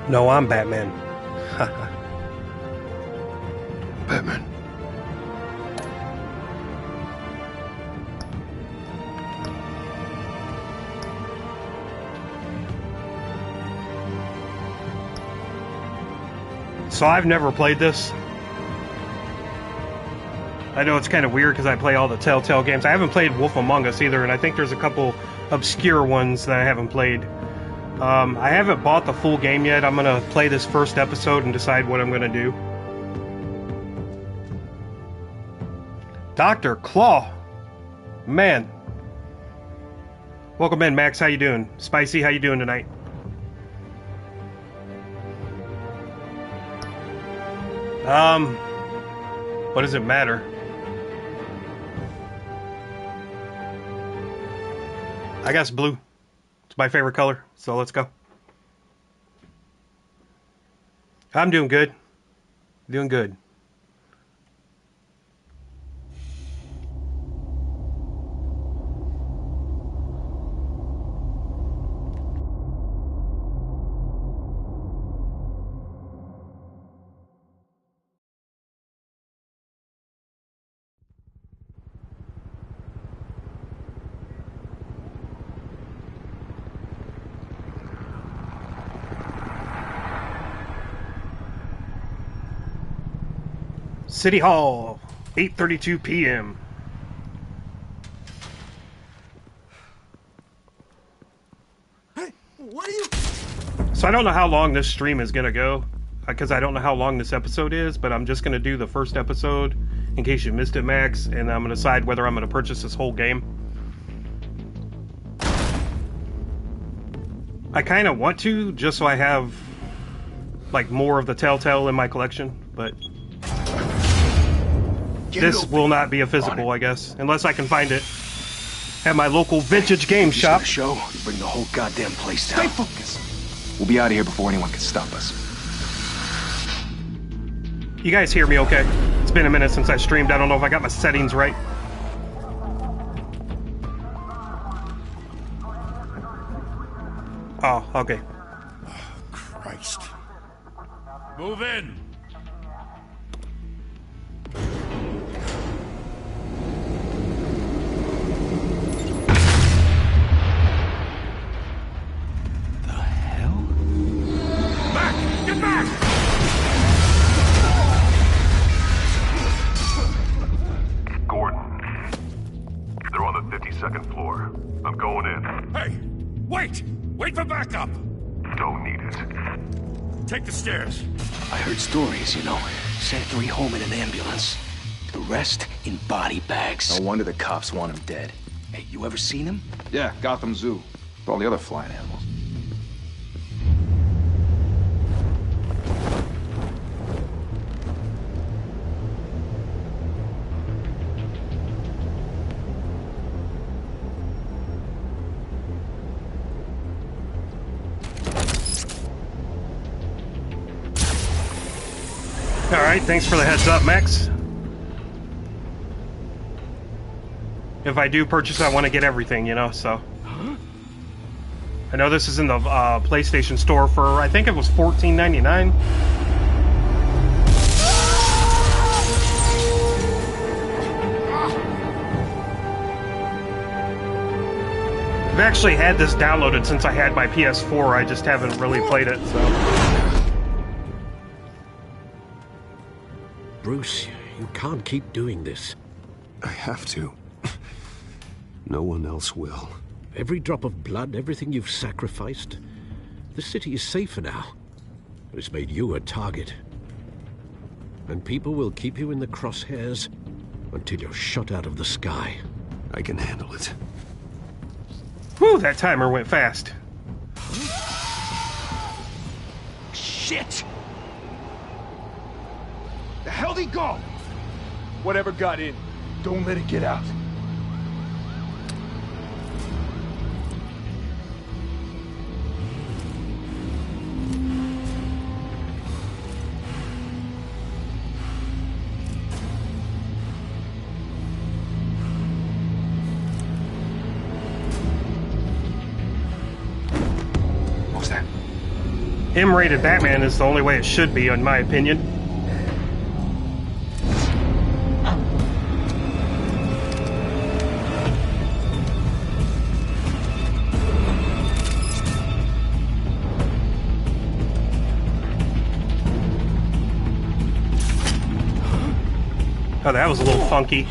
No, I'm Batman. Batman. So I've never played this. I know it's kind of weird because I play all the Telltale games. I haven't played Wolf Among Us either, and I think there's a couple obscure ones that I haven't played. I haven't bought the full game yet. I'm going to play this first episode and decide what I'm going to do. Dr. Claw. Man. Welcome in, Max. How you doing? Spicy, how you doing tonight? What does it matter? I guess blue. It's my favorite color, so let's go. I'm doing good. Doing good. City Hall, 8:32 p.m. Hey, what are you? So I don't know how long this stream is going to go, because I don't know how long this episode is, but I'm just going to do the first episode in case you missed it, Max, and I'm going to decide whether I'm going to purchase this whole game. I kind of want to, just so I have, like, more of the Telltale in my collection, but this will not be a physical, I guess, unless I can find it at my local vintage game shop. Show, bring the whole goddamn place down. Stay focused. We'll be out of here before anyone can stop us. You guys hear me okay? It's been a minute since I streamed. I don't know if I got my settings right. Oh, okay. Oh, Christ. Move in. The hell? Back! Get back! Gordon. They're on the 52nd floor. I'm going in. Hey! Wait! Wait for backup! Don't need it. Take the stairs. I heard stories, you know. Sent 3 home in an ambulance. The rest in body bags. No wonder the cops want him dead. Hey, you ever seen him? Yeah, Gotham Zoo. With all the other flying animals. Alright, thanks for the heads up, Max. If I do purchase, I want to get everything, you know, so. I know this is in the PlayStation Store for, I think it was $14.99. I've actually had this downloaded since I had my PS4, I just haven't really played it, so. Bruce, you can't keep doing this. I have to. No one else will. Every drop of blood, everything you've sacrificed. The city is safer now. But it's made you a target. And people will keep you in the crosshairs until you're shot out of the sky. I can handle it. Whew, that timer went fast. Shit! The hell'd he go? Whatever got in, don't let it get out. M-rated Batman is the only way it should be, in my opinion. Oh, that was a little funky.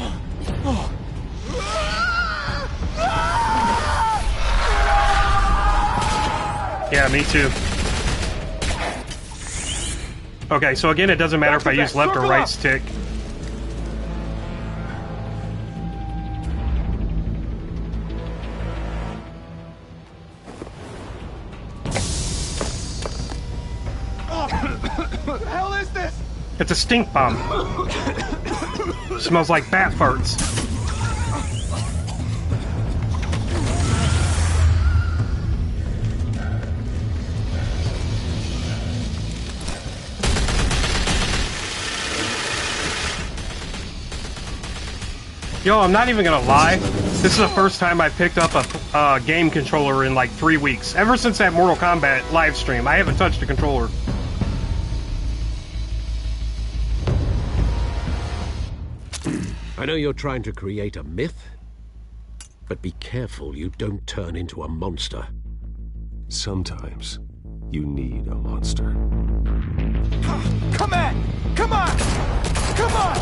Yeah, me too. Okay, so again, it doesn't matter if I use left or right stick. What the hell is this? It's a stink bomb. Smells like bat farts. Yo, I'm not even gonna lie. This is the first time I picked up a game controller in like 3 weeks. Ever since that Mortal Kombat live stream, I haven't touched a controller. I know you're trying to create a myth, but be careful you don't turn into a monster. Sometimes you need a monster. Come on! Come on! Come on!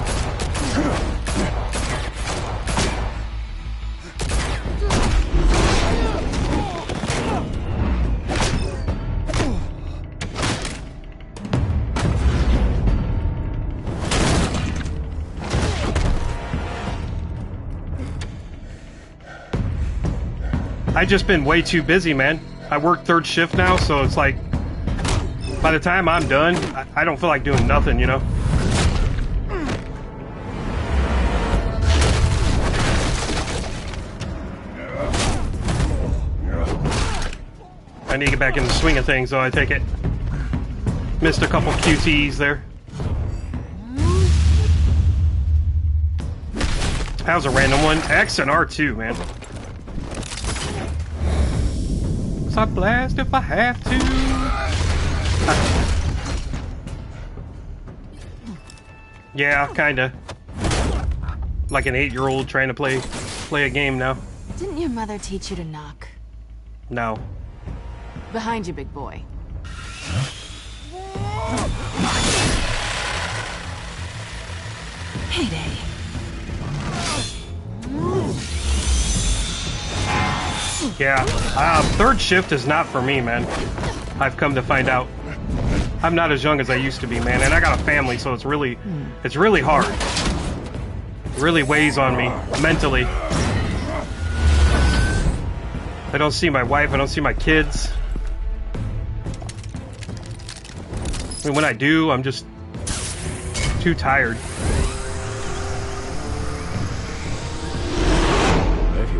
I've just been way too busy, man. I work third shift now, so it's like, by the time I'm done, I don't feel like doing nothing, you know? I need to get back in the swing of things, so I take it. Missed a couple QTs there. That was a random one. X and R2, man. I blast if I have to. Yeah, kinda. Like an 8-year-old trying to play a game now. Didn't your mother teach you to knock? No. Behind you, big boy. Heyday. Yeah, third shift is not for me, man. I've come to find out. I'm not as young as I used to be, man, and I got a family, so it's really hard. It really weighs on me mentally. I don't see my wife, I don't see my kids. I mean, when I do, I'm just too tired.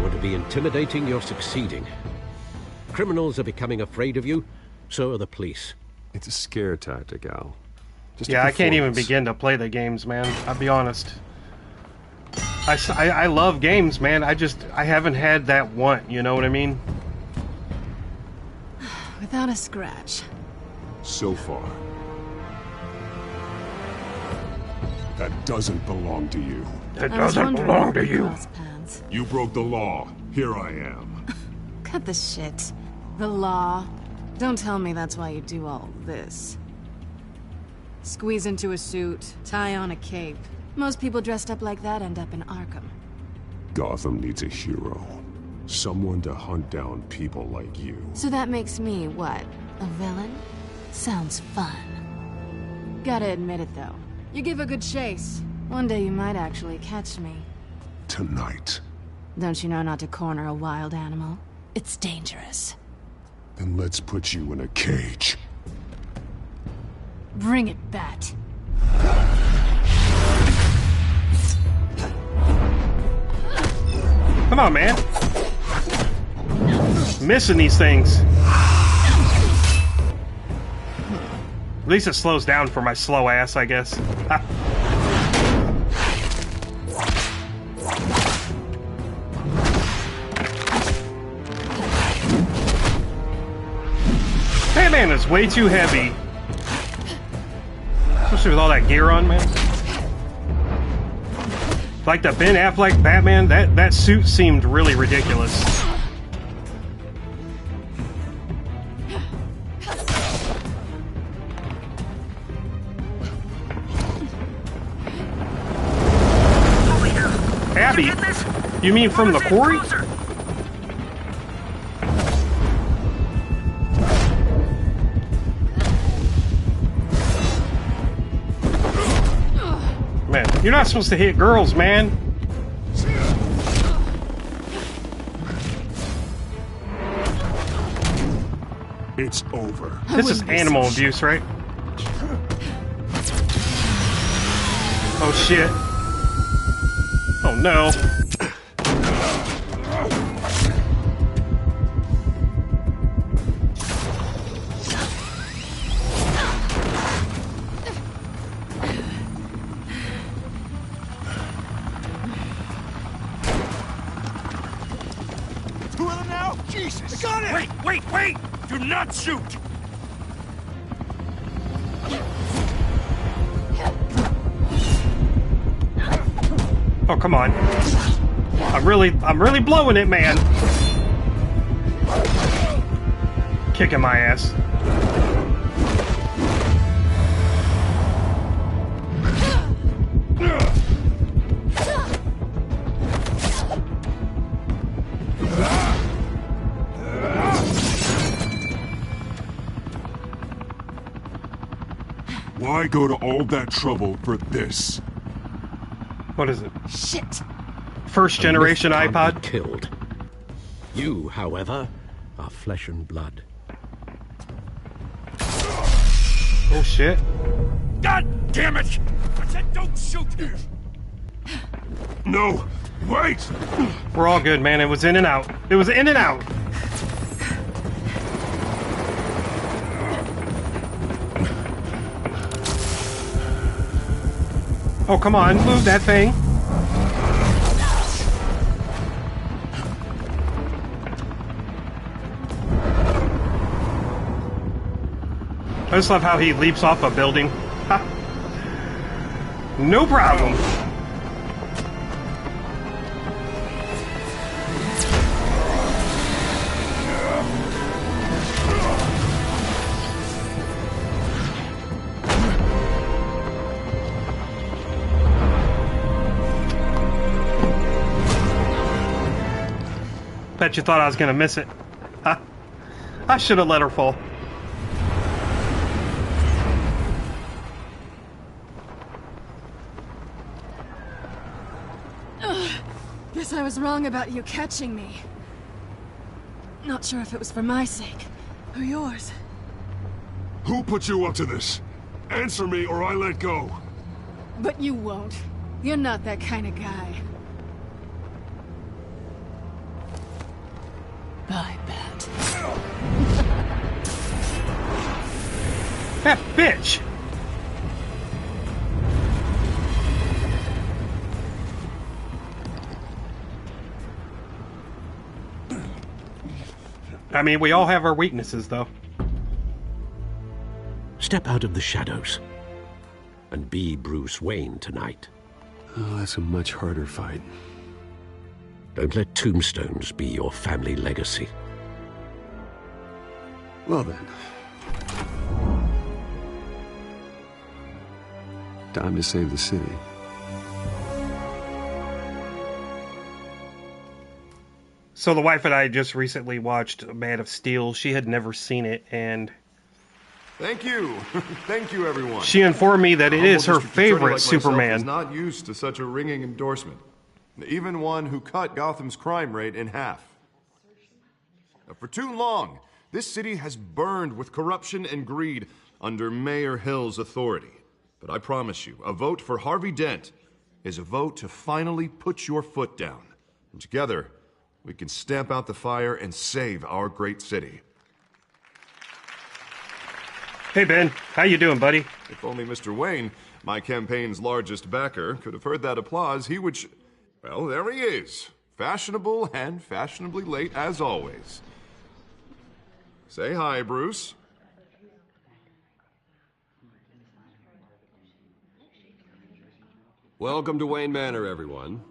To be intimidating, you're succeeding. Criminals are becoming afraid of you, so are the police. It's a scare tactic, Al. Just Yeah, I can't even begin to play the games, man. I'll be honest. I love games, man. I haven't had that want, you know what I mean? Without a scratch. So far. That doesn't belong to you. It doesn't belong to you. You broke the law. Here I am. Cut the shit. The law. Don't tell me that's why you do all this. Squeeze into a suit, tie on a cape. Most people dressed up like that end up in Arkham. Gotham needs a hero. Someone to hunt down people like you. So that makes me, what, a villain? Sounds fun. Gotta admit it, though. You give a good chase. One day you might actually catch me. Tonight. Don't you know not to corner a wild animal? It's dangerous. Then let's put you in a cage. Bring it, Bat. Come on, man. Missing these things. At least it slows down for my slow ass, I guess. Damn man is way too heavy. Especially with all that gear on, man. Like the Ben Affleck Batman, that suit seemed really ridiculous. Abby? You mean from the quarry? Man, you're not supposed to hit girls, man. It's over. This is animal abuse, right? Oh shit. Oh no. Two of them now? Jesus! I got it! Wait! Do not shoot! Oh, come on. I'm really blowing it, man. Kicking my ass. Why go to all that trouble for this? What is it? Shit! First generation A myth can't iPod? be killed. You, however, are flesh and blood. Oh shit. God damn it! I said don't shoot! No! Wait! We're all good, man. It was in and out. It was in and out. Oh, come on. Move that thing. I just love how he leaps off a building. Ha. No problem. Bet you thought I was gonna miss it. Huh? I should have let her fall. Guess I was wrong about you catching me. Not sure if it was for my sake or yours. Who put you up to this? Answer me or I let go. But you won't. You're not that kind of guy. I bet. That bitch! I mean, we all have our weaknesses, though. Step out of the shadows and be Bruce Wayne tonight. Oh, that's a much harder fight. Don't let tombstones be your family legacy. Well then. Time to save the city. So the wife and I just recently watched Man of Steel. She had never seen it, and Thank you. Thank you, everyone. she informed me that it Humble is her district attorney favorite like myself Superman. is not used to such a ringing endorsement. Even one who cut Gotham's crime rate in half. For too long, this city has burned with corruption and greed under Mayor Hill's authority. But I promise you, a vote for Harvey Dent is a vote to finally put your foot down. And together, we can stamp out the fire and save our great city. Hey Ben, how you doing, buddy? If only Mr. Wayne, my campaign's largest backer, could have heard that applause, he would... Well, there he is. Fashionable and fashionably late as always. Say hi, Bruce. Welcome to Wayne Manor, everyone.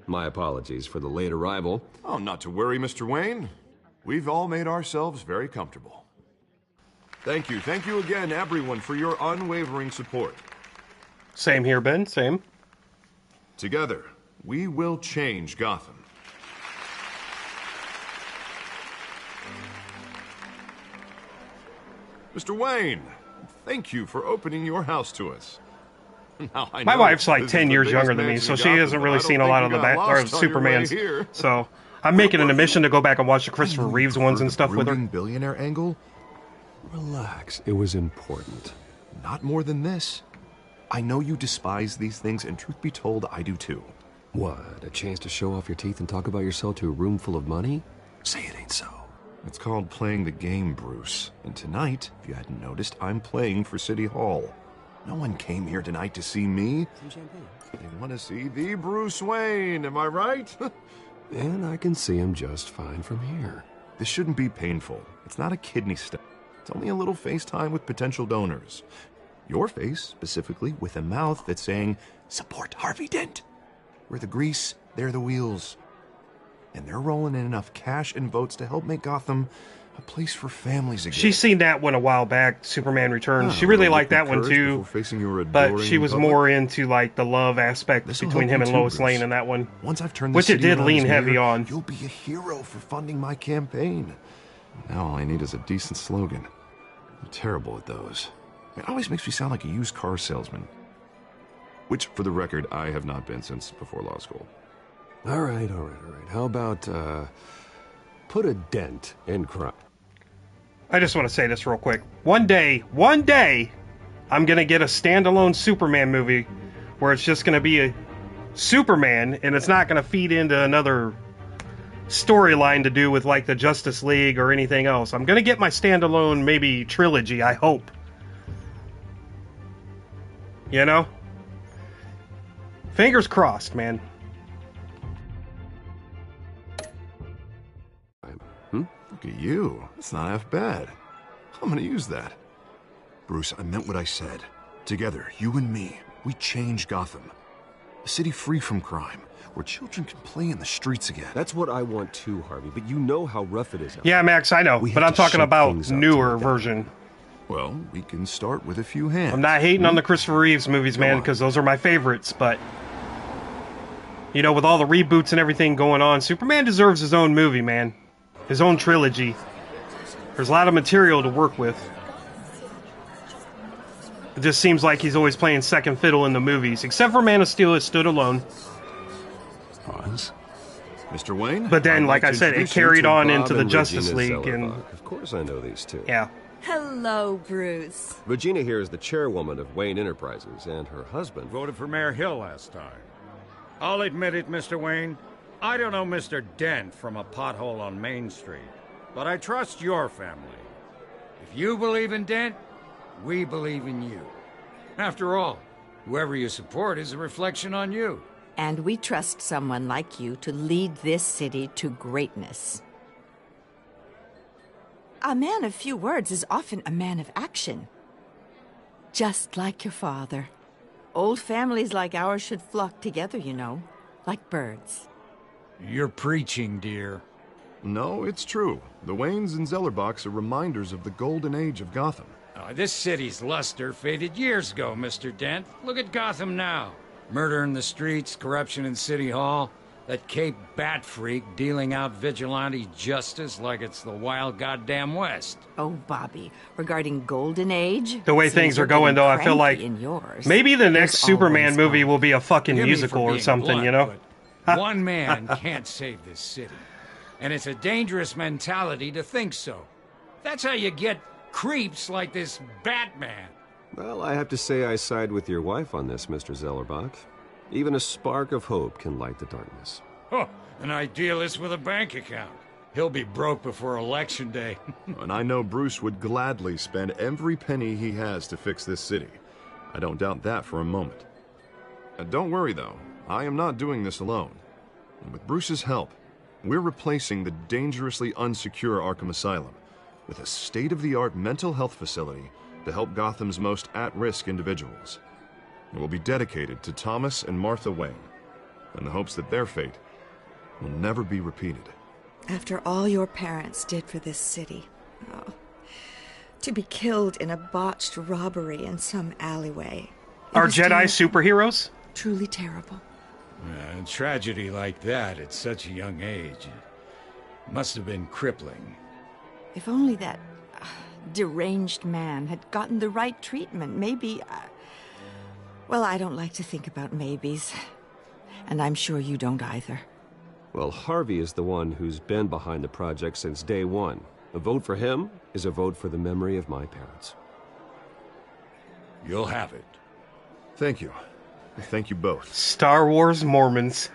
My apologies for the late arrival. Oh, not to worry, Mr. Wayne. We've all made ourselves very comfortable. Thank you again, everyone, for your unwavering support. Same here, Ben, same. Together, we will change Gotham. Mr. Wayne, thank you for opening your house to us. Now, My wife's like 10 years younger than me, so she hasn't really seen a lot of the Supermans. So I'm making an admission to go back and watch the Christopher Reeves ones and stuff with her. Billionaire angle? Relax, it was important. Not more than this. I know you despise these things, and truth be told, I do too. What, a chance to show off your teeth and talk about yourself to a room full of money? Say it ain't so. It's called playing the game, Bruce. And tonight, if you hadn't noticed, I'm playing for City Hall. No one came here tonight to see me. Some champagne. They want to see the Bruce Wayne, am I right? And I can see him just fine from here. This shouldn't be painful. It's not a kidney stone. It's only a little FaceTime with potential donors. Your face, specifically, with a mouth that's saying, support Harvey Dent. We're the grease, they're the wheels. And they're rolling in enough cash and votes to help make Gotham a place for families again. She's seen that one a while back, Superman Returns. She really liked that one too, but she was more into like the love aspect between him and Lois Lane in that one. Once I've turned which it did lean heavy on. You'll be a hero for funding my campaign. Now all I need is a decent slogan. I'm terrible at those. It always makes me sound like a used car salesman. Which, for the record, I have not been since before law school. All right. How about, put a dent in crime? I just want to say this real quick. One day, I'm going to get a standalone Superman movie where it's just going to be a Superman and it's not going to feed into another storyline to do with like the Justice League or anything else. I'm going to get my standalone maybe trilogy, I hope. You know? Fingers crossed, man. Look at you. It's not half bad. I'm gonna use that. Bruce, I meant what I said. Together, you and me, we change Gotham. A city free from crime, where children can play in the streets again. That's what I want too, Harvey, but you know how rough it is out Yeah, Max, I know, but I'm talking about newer version. Well, we can start with a few hands. I'm not hating on the Christopher Reeves movies, man, because those are my favorites, but you know, with all the reboots and everything going on, Superman deserves his own movie, man. His own trilogy. There's a lot of material to work with. It just seems like he's always playing second fiddle in the movies, except for Man of Steel, it stood alone. Pause. Mr. Wayne? But then, like I said, it carried on into the Justice League. And of course I know these two. Yeah. Hello, Bruce. Regina here is the chairwoman of Wayne Enterprises, and her husband voted for Mayor Hill last time. I'll admit it, Mr. Wayne. I don't know Mr. Dent from a pothole on Main Street, but I trust your family. If you believe in Dent, we believe in you. After all, whoever you support is a reflection on you. And we trust someone like you to lead this city to greatness. A man of few words is often a man of action. Just like your father. Old families like ours should flock together, you know, like birds. You're preaching, dear. No, it's true. The Waynes and Zellerbachs are reminders of the golden age of Gotham. This city's luster faded years ago, Mr. Dent. Look at Gotham now. Murder in the streets, corruption in City Hall, that Cape Bat freak dealing out vigilante justice like it's the wild goddamn West. Oh, Bobby, regarding Golden Age... The way things are going, though, I feel like maybe the next Superman movie will be a fucking musical or something, blunt, you know? One man can't save this city. And it's a dangerous mentality to think so. That's how you get creeps like this Batman. Well, I have to say I side with your wife on this, Mr. Zellerbach. Even a spark of hope can light the darkness. Oh, an idealist with a bank account. He'll be broke before Election Day. And I know Bruce would gladly spend every penny he has to fix this city. I don't doubt that for a moment. Don't worry, though. I am not doing this alone. And with Bruce's help, we're replacing the dangerously unsecure Arkham Asylum with a state-of-the-art mental health facility to help Gotham's most at-risk individuals. It will be dedicated to Thomas and Martha Wayne, in the hopes that their fate will never be repeated. After all your parents did for this city, to be killed in a botched robbery in some alleyway. Are Jedi superheroes? Truly terrible. A tragedy like that at such a young age must have been crippling. If only that deranged man had gotten the right treatment, maybe... well, I don't like to think about maybes. And I'm sure you don't either. Well, Harvey is the one who's been behind the project since day one. A vote for him is a vote for the memory of my parents. You'll have it. Thank you. Thank you both. Star Wars Mormons.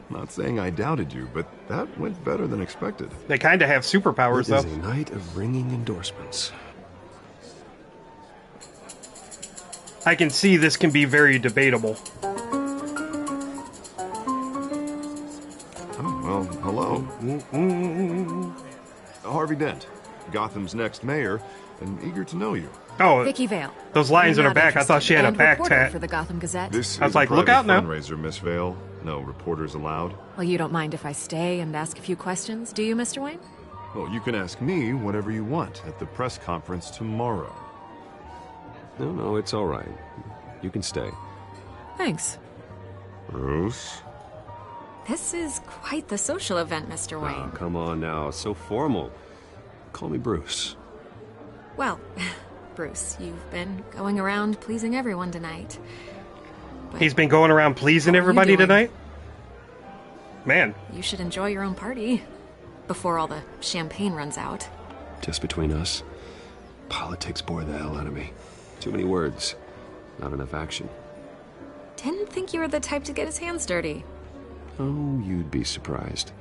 Not saying I doubted you, but that went better than expected. They kind of have superpowers, though. It is a night of ringing endorsements. I can see this can be very debatable. Oh, well, hello. Harvey Dent, Gotham's next mayor, and eager to know you. Oh, Vicky Vale. Those lines on her back, I thought she had a back tat. For the Gotham Gazette. This I was is like, a look out private now. fundraiser, Miss Vale. No reporters allowed. Well, you don't mind if I stay and ask a few questions, do you, Mr. Wayne? Well, you can ask me whatever you want at the press conference tomorrow. No, it's all right. You can stay. Thanks. Bruce? This is quite the social event, Mr. Wayne. Oh, come on now. So formal. Call me Bruce. Well, Bruce, you've been going around pleasing everyone tonight. But He's been going around pleasing everybody tonight? Man. you should enjoy your own party before all the champagne runs out. Just between us, politics bore the hell out of me. Too many words. Not enough action. Didn't think you were the type to get his hands dirty. Oh, you'd be surprised.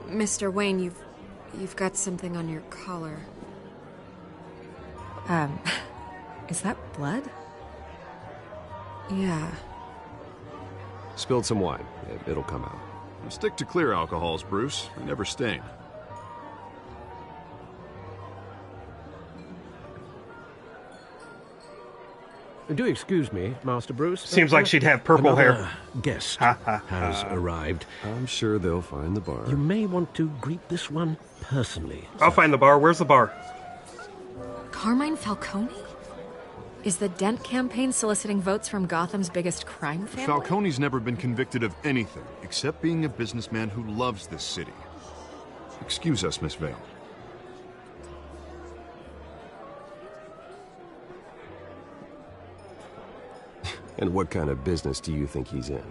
Mr. Wayne, you've got something on your collar. Is that blood? Yeah. Spilled some wine. It'll come out. Stick to clear alcohols, Bruce. They never stain. Do excuse me, Master Bruce. Seems like she'd have purple hair. Guest has arrived. I'm sure they'll find the bar. You may want to greet this one personally. I'll find the bar. Where's the bar? Carmine Falcone? Is the Dent campaign soliciting votes from Gotham's biggest crime family? Falcone's never been convicted of anything except being a businessman who loves this city. Excuse us, Miss Vale. And what kind of business do you think he's in?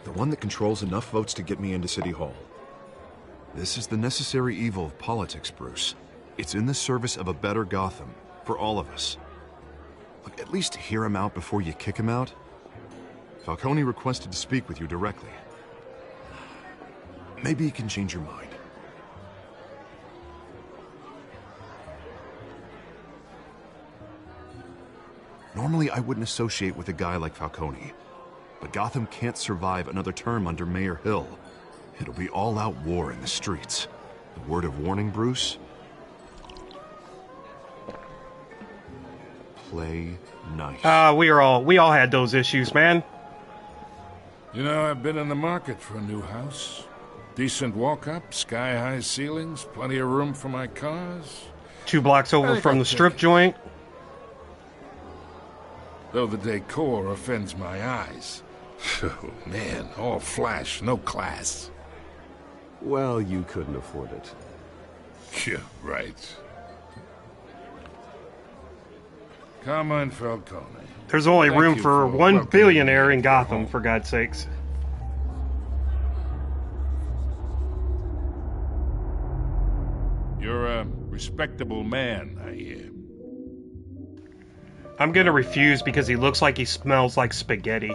The one that controls enough votes to get me into City Hall. This is the necessary evil of politics, Bruce. It's in the service of a better Gotham, for all of us. Look, at least hear him out before you kick him out. Falcone requested to speak with you directly. Maybe he can change your mind. Normally, I wouldn't associate with a guy like Falcone. But Gotham can't survive another term under Mayor Hill. It'll be all-out war in the streets. The word of warning, Bruce? Play nice. We all had those issues, man. You know, I've been in the market for a new house. Decent walk-up, sky-high ceilings, plenty of room for my cars. 2 blocks over from the strip joint. Though the decor offends my eyes. Oh, man, all flash, no class. Well, you couldn't afford it. Yeah, right. Carmine Falcone. There's only Thank room you for one welcoming billionaire me in to your Gotham, home. for God's sakes. You're a respectable man, I hear. I'm gonna refuse because he looks like he smells like spaghetti.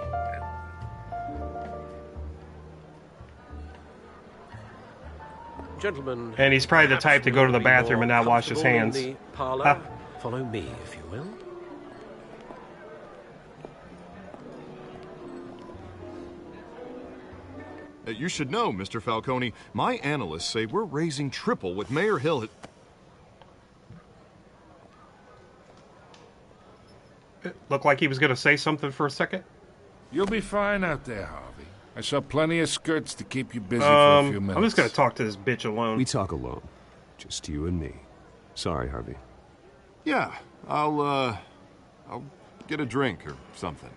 Gentlemen, And he's probably the type to go to the bathroom and not wash his hands. In the parlor. Huh. Follow me, if you will. You should know, Mr. Falcone, my analysts say we're raising triple with Mayor Hill. Looked like he was going to say something for a second. You'll be fine out there, Harvey. I saw plenty of skirts to keep you busy for a few minutes. I'm just going to talk to this bitch alone. We talk alone. Just you and me. Sorry, Harvey. Yeah, I'll get a drink or something.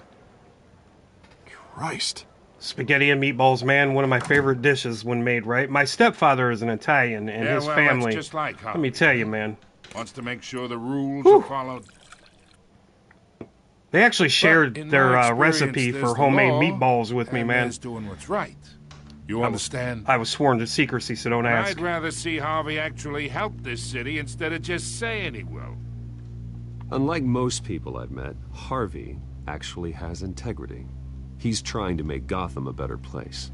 Christ. Spaghetti and meatballs, man, one of my favorite dishes when made right. My stepfather is an Italian, and his family, that's just like Harvey. let me tell you, man. Wants to make sure the rules are followed. They actually shared their recipe for homemade meatballs with me, man. Doing what's right. You understand? I was sworn to secrecy, so don't ask. I'd rather see Harvey actually help this city instead of just saying he will. Unlike most people I've met, Harvey actually has integrity. He's trying to make Gotham a better place.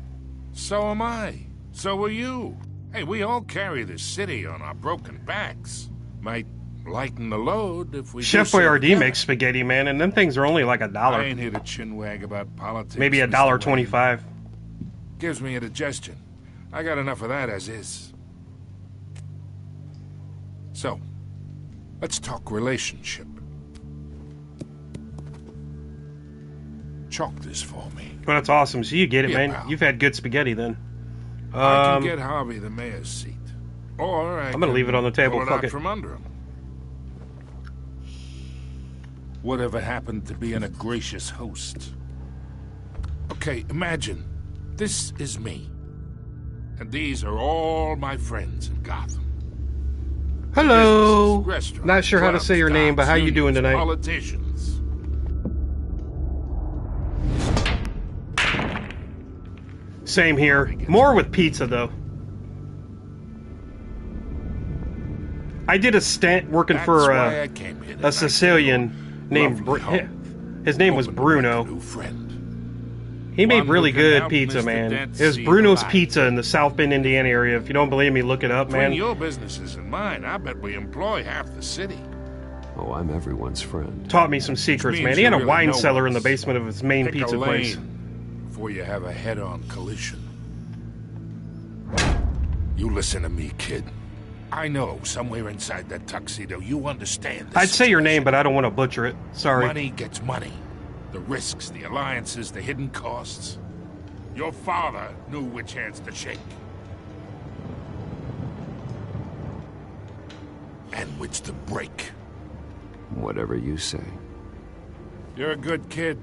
So am I. So are you. Hey, we all carry this city on our broken backs. Might lighten the load if we Chef Boyardee makes spaghetti, man, and them things are only like $1. I ain't here to chinwag about politics. Maybe $1.25. Gives me indigestion. I got enough of that as is. So, let's talk relationship. Chalk this for me. Well, that's awesome. So you get it, man. Pal. You've had good spaghetti then. I can get Harvey the mayor's seat. Or I'm gonna leave it on the table. Pull it Fuck out it. from under him. Whatever happened to being a gracious host? Okay, imagine this is me. And these are all my friends in Gotham. Hello. Restaurants, Not sure how to say your name, but how you doing tonight? Politicians. Same here. More with pizza, though. I did a stint working for a Sicilian named his name was Bruno. He made really good pizza, man. It was Bruno's Pizza in the South Bend, Indiana area. If you don't believe me, look it up, man. Between your businesses and mine, I bet we employ half the city. Oh, I'm everyone's friend. Taught me some secrets, man. He had a wine cellar in the basement of his main pizza place. Before you have a head-on collision. You listen to me, kid. I know, somewhere inside that tuxedo, you understand this. I'd say your name, but I don't want to butcher it. Sorry. Money gets money. The risks, the alliances, the hidden costs. Your father knew which hands to shake. And which to break. Whatever you say. You're a good kid.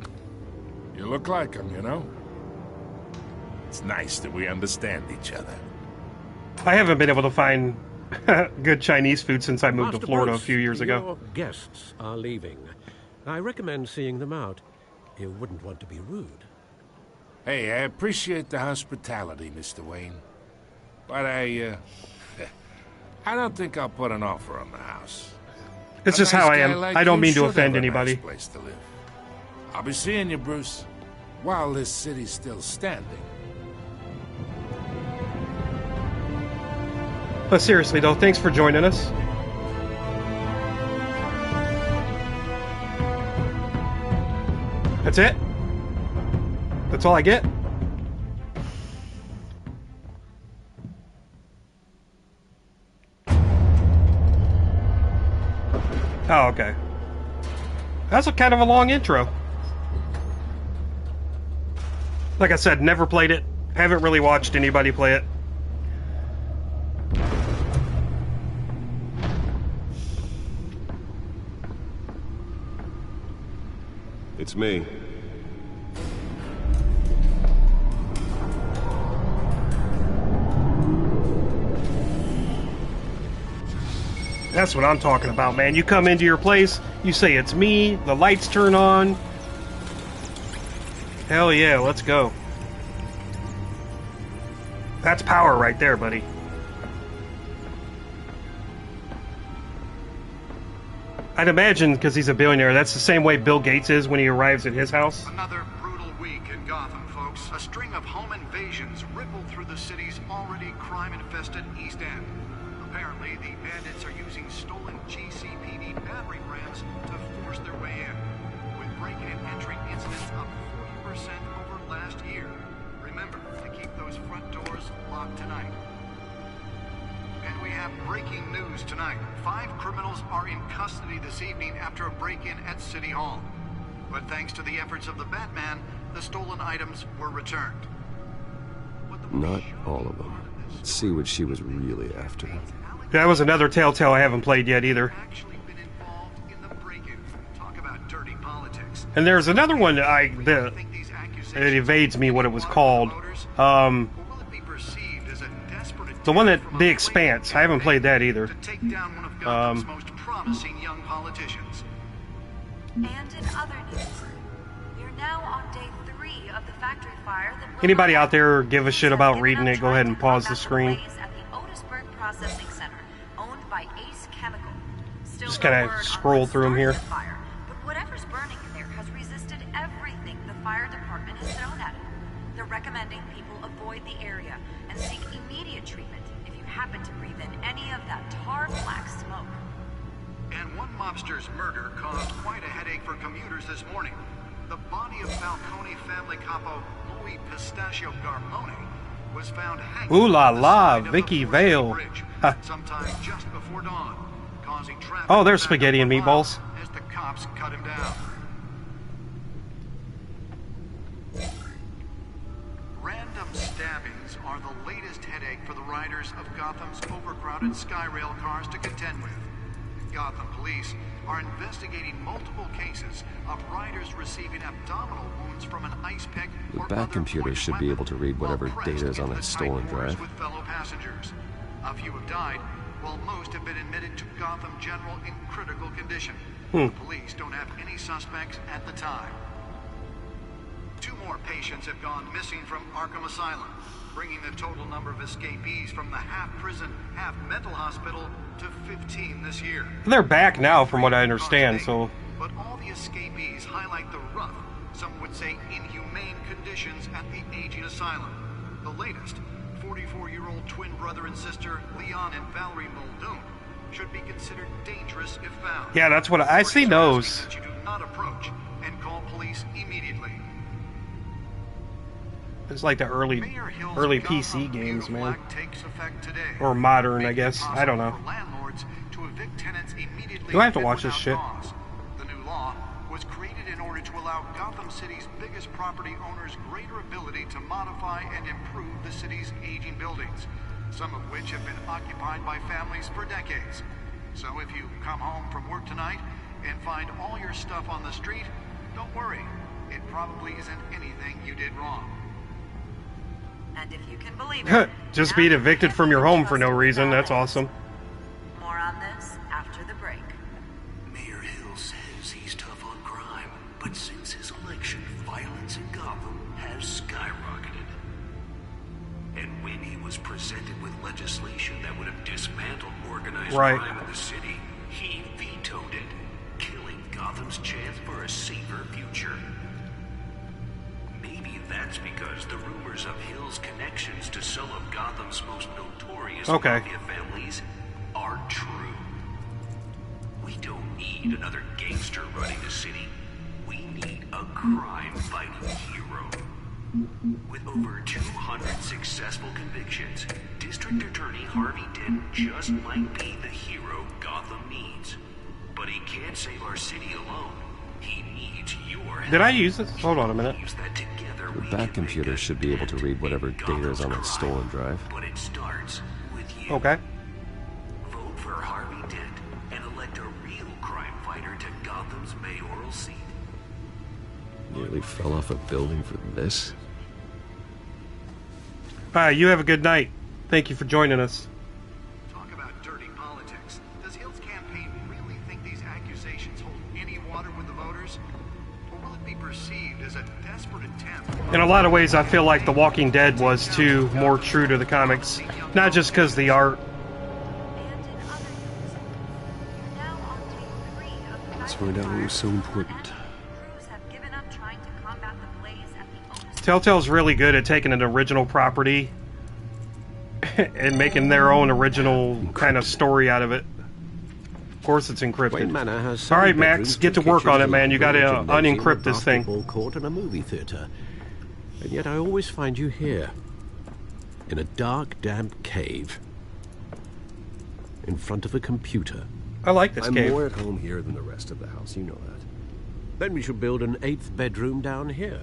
You look like him, you know? It's nice that we understand each other. I haven't been able to find good Chinese food since I moved to Florida a few years ago. Your guests are leaving. I recommend seeing them out. You wouldn't want to be rude. Hey, I appreciate the hospitality, Mr. Wayne. But I don't think I'll put an offer on the house. It's just how I am. I don't mean to offend anybody. Place to live. I'll be seeing you, Bruce, while this city's still standing. But seriously, though, thanks for joining us. That's it? That's all I get? Oh, okay. That's a kind of a long intro. Like I said, never played it. Haven't really watched anybody play it. It's me. That's what I'm talking about, man. You come into your place, you say it's me, the lights turn on. Hell yeah, let's go. That's power right there, buddy. I'd imagine, because he's a billionaire, that's the same way Bill Gates is when he arrives at his house. Another brutal week in Gotham, folks. A string of home invasions rippled through the city's already crime-infested East End. Apparently, the bandits are using stolen GCPD battering rams to force their way in, with breaking and entering incidents up 40% over last year. Remember to keep those front doors locked tonight. And we have breaking news tonight. 5 criminals are in custody this evening after a break-in at City Hall. But thanks to the efforts of the Batman, the stolen items were returned. Not all of them. Let's see what she was really after. That was another Telltale I haven't played yet either. And there's another one that it evades me what it was called. The one that The Expanse. I haven't played that either. Most promising young politicians. And in other news, we're now on day 3 of the factory fire that Anybody out there give a shit about reading it, go ahead and pause the screen. at the Otisburg Processing Center, owned by Ace Chemical. Still Just no kind word of on scroll what through them started here. the fire, but whatever's burning in there has resisted everything the fire department has thrown at it. They're recommending people avoid the area and seek immediate treatment if you happen to breathe in any of that tar black smoke. And one mobster's murder caused quite a headache for commuters this morning. The body of Falcone family capo Louis Pistachio Garmone was found hanging Ooh la on the la, side of the Vicky Fort Vale. Bridge sometime just before dawn, causing traffic Oh, there's to back spaghetti up and a mile meatballs. as the cops cut him down. Random stabbings are the latest headache for the riders of Gotham's overcrowded Skyrail cars to contend with. Gotham police are investigating multiple cases of riders receiving abdominal wounds from an ice pick The or back other computer pointed should be weapon able to read whatever while data is pressed on into that the stolen tight quarters drive. with fellow passengers. A few have died, while most have been admitted to Gotham General in critical condition. The police don't have any suspects at the time. 2 more patients have gone missing from Arkham Asylum, bringing the total number of escapees from the half-prison, half-mental hospital to 15 this year. They're back now, from what I understand, so... But all the escapees highlight the rough, some would say inhumane conditions at the aging asylum. The latest, 44-year-old twin brother and sister Leon and Valerie Muldoon, should be considered dangerous if found. Yeah, that's what I see those. That you do not approach and call police immediately. It's like the early PC games, man. Takes effect today. Or modern, I guess. I don't know. For landlords to evict tenants immediately. Do I have to watch this shit? Cause. The new law was created in order to allow Gotham City's biggest property owners greater ability to modify and improve the city's aging buildings, some of which have been occupied by families for decades. So if you come home from work tonight and find all your stuff on the street, don't worry. It probably isn't anything you did wrong. And if you can believe it, Just being evicted from your home for no reason, that's awesome. more on this after the break. Mayor Hill says he's tough on crime, but since his election, violence in Gotham has skyrocketed. And when he was presented with legislation that would have dismantled organized crime in the city, he vetoed it, killing Gotham's chance for a safer future. Maybe that's because the rumors of Hill's connections to some of Gotham's most notorious mafia families are true. We don't need another gangster running the city. We need a crime-fighting hero. With over 200 successful convictions, District Attorney Harvey Dent just might be the hero Gotham needs. But he can't save our city alone. He needs your help. Did I use this? Hold on a minute. The back computer should be able to read whatever data is on that stolen drive. But it starts with you. Okay. Vote for Harvey Dent and elect a real crime fighter to Gotham's mayoral seat. Nearly fell off a building for this. You have a good night. Thank you for joining us. Talk about dirty politics. Does Hill's campaign really think these accusations hold any water with the voters? Or will it be perceived as a desperate attempt? In a lot of ways, I feel like The Walking Dead was, too, more true to the comics. Not just because of the art. Let's find out what was so important. Telltale's really good at taking an original property and making their own original kind of story out of it. Of course, it's encrypted. All right, Max, get to work on it, man. You got to unencrypt this thing. Court and a movie theater, and yet I always find you here, in a dark, damp cave, in front of a computer. I like this I'm cave. more at home here than the rest of the house. You know that. Then we should build an 8th bedroom down here.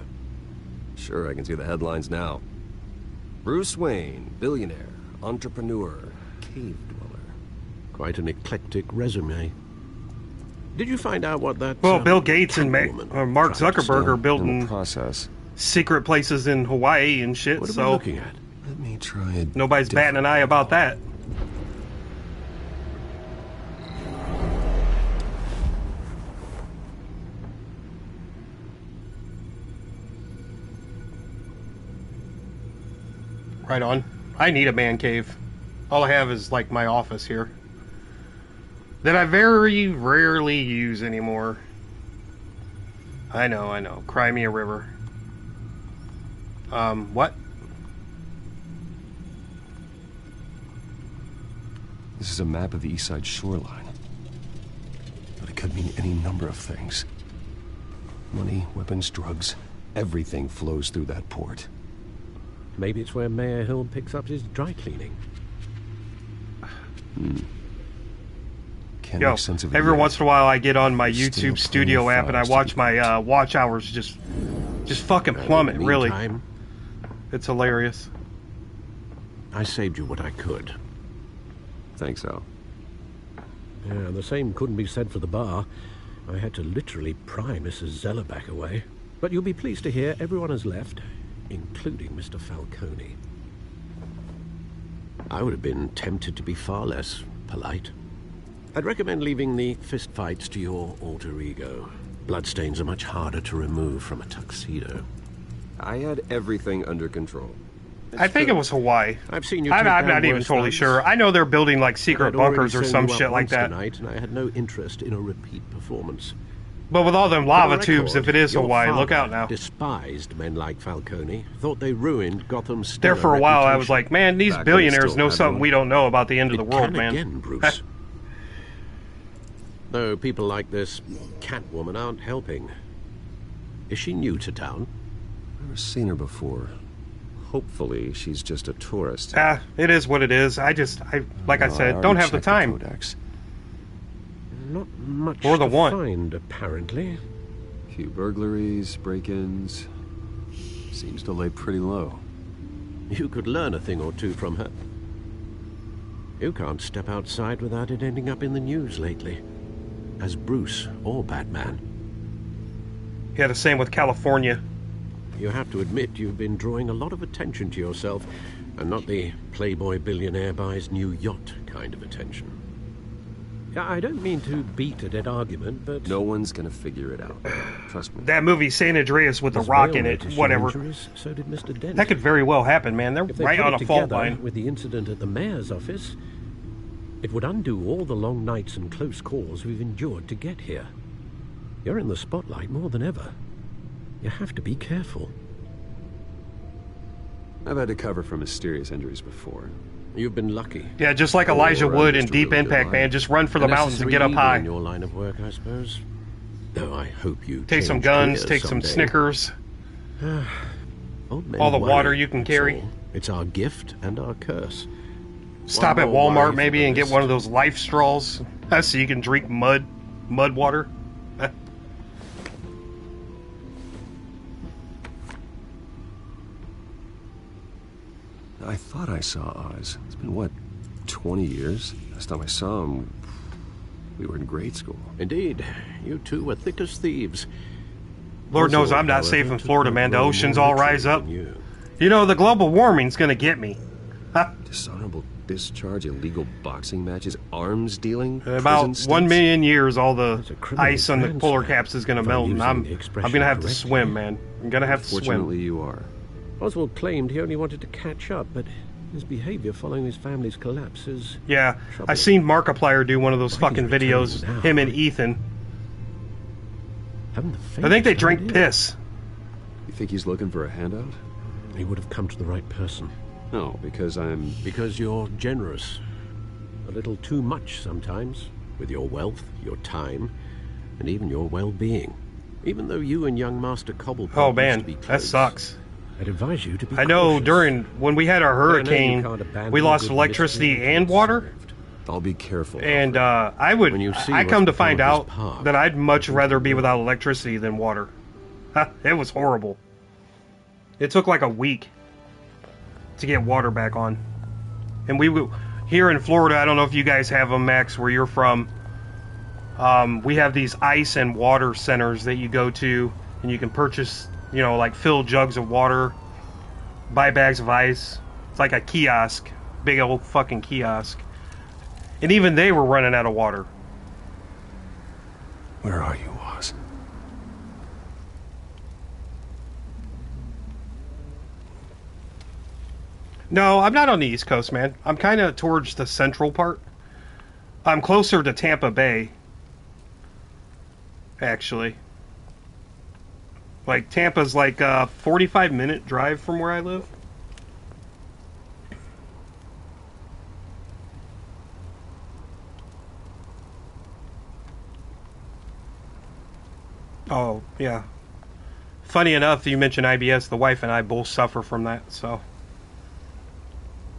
Sure, I can see the headlines now. Bruce Wayne, billionaire, entrepreneur, cave dweller. Quite an eclectic resume. Did you find out what that... Well, Bill Gates and Mark Zuckerberg are building secret places in Hawaii and shit, what are so... we looking at? Let me try it. Nobody's batting an eye about that. Right on. I need a man cave. All I have is, like, my office here. That I very rarely use anymore. I know. Cry me a river. What? This is a map of the east side shoreline. But it could mean any number of things. Money, weapons, drugs, everything flows through that port. Maybe it's where Mayor Hill picks up his dry cleaning. Can't make sense of it every yet. once in a while I get on my YouTube Still Studio plenty of app and I files to watch be my watch hours just fucking plummet, really. It's hilarious. I saved you what I could. Thanks, Al. Yeah, the same couldn't be said for the bar. I had to literally pry Mrs. Zeller back away. But you'll be pleased to hear everyone has left, including Mr. Falcone. I would have been tempted to be far less polite. I'd recommend leaving the fistfights to your alter ego. Bloodstains are much harder to remove from a tuxedo. I had everything under control. I think it was Hawaii. I've seen you. I'm not even totally sure. I know they're building like secret bunkers or some shit like that. Tonight, and I had no interest in a repeat performance. But with all them lava tubes, if it is Hawaii, look out now. Despised men like Falcone. Thought they ruined Gotham's. There for a while, I was like, man, these billionaires know something we don't know about the end of the world, man. Again, Bruce. Though people like this Catwoman aren't helping. Is she new to town? Never seen her before. Hopefully, she's just a tourist. It is what it is. I said, don't have the time. Not much or the to want. Find, apparently. Few burglaries, break-ins. Seems to lay pretty low. You could learn a thing or two from her. You can't step outside without it ending up in the news lately. As Bruce or Batman. Yeah, the same with California. You have to admit you've been drawing a lot of attention to yourself, and not the playboy billionaire buys new yacht kind of attention. I don't mean to beat a dead argument, but... No one's gonna figure it out. Trust me. That movie, San Andreas, with The Rock in it, whatever. So did Mr. Dent. That could very well happen, man. They're right on a fault line. With the incident at the mayor's office, it would undo all the long nights and close calls we've endured to get here. You're in the spotlight more than ever. You have to be careful. I've had to cover for mysterious injuries before. You've been lucky. Yeah, just like Elijah Wood in Deep Impact, man. Just run for the mountains and get up high. In your line of work, I suppose. No, I hope you take some guns, take some Snickers. All the water you can carry. It's our gift and our curse. Stop at Walmart maybe and get one of those life straws so you can drink mud water. I thought I saw Oz. It's been, what, 20 years? Last time I saw him, we were in grade school. Indeed. You two were thick as thieves. Lord knows I'm not safe in Florida, man. The oceans all rise up. You know, the global warming's gonna get me. Dishonorable discharge, illegal boxing matches, arms dealing. In about 1 million years, all the ice on the polar caps is gonna melt, and I'm gonna have to swim, man. I'm gonna have to swim. Fortunately, you are. Oswald claimed he only wanted to catch up, but his behavior following his family's collapse is... Yeah, I seen Markiplier do one of those fucking videos, him and Ethan. I think they drink piss. You think he's looking for a handout? He would have come to the right person. No, because I'm... Because you're generous. A little too much sometimes, with your wealth, your time, and even your well-being. Even though you and young Master Cobblepot used to be close. That sucks. I'd advise you to be I know cautious. when we had our hurricane, we lost electricity and water. I'll be careful. And I come to find out that I'd much rather be without electricity than water. It was horrible. It took like a week to get water back on. And here in Florida, I don't know if you guys have them, Max, where you're from. We have these ice and water centers that you go to, and you can purchase, like fill jugs of water, buy bags of ice. It's like a kiosk, big old fucking kiosk. And even they were running out of water. Where are you, Oz? No, I'm not on the East Coast, man. I'm kind of towards the central part. I'm closer to Tampa Bay, actually. Like, Tampa's like a 45-minute drive from where I live. Oh, yeah. Funny enough, you mentioned IBS. The wife and I both suffer from that, so...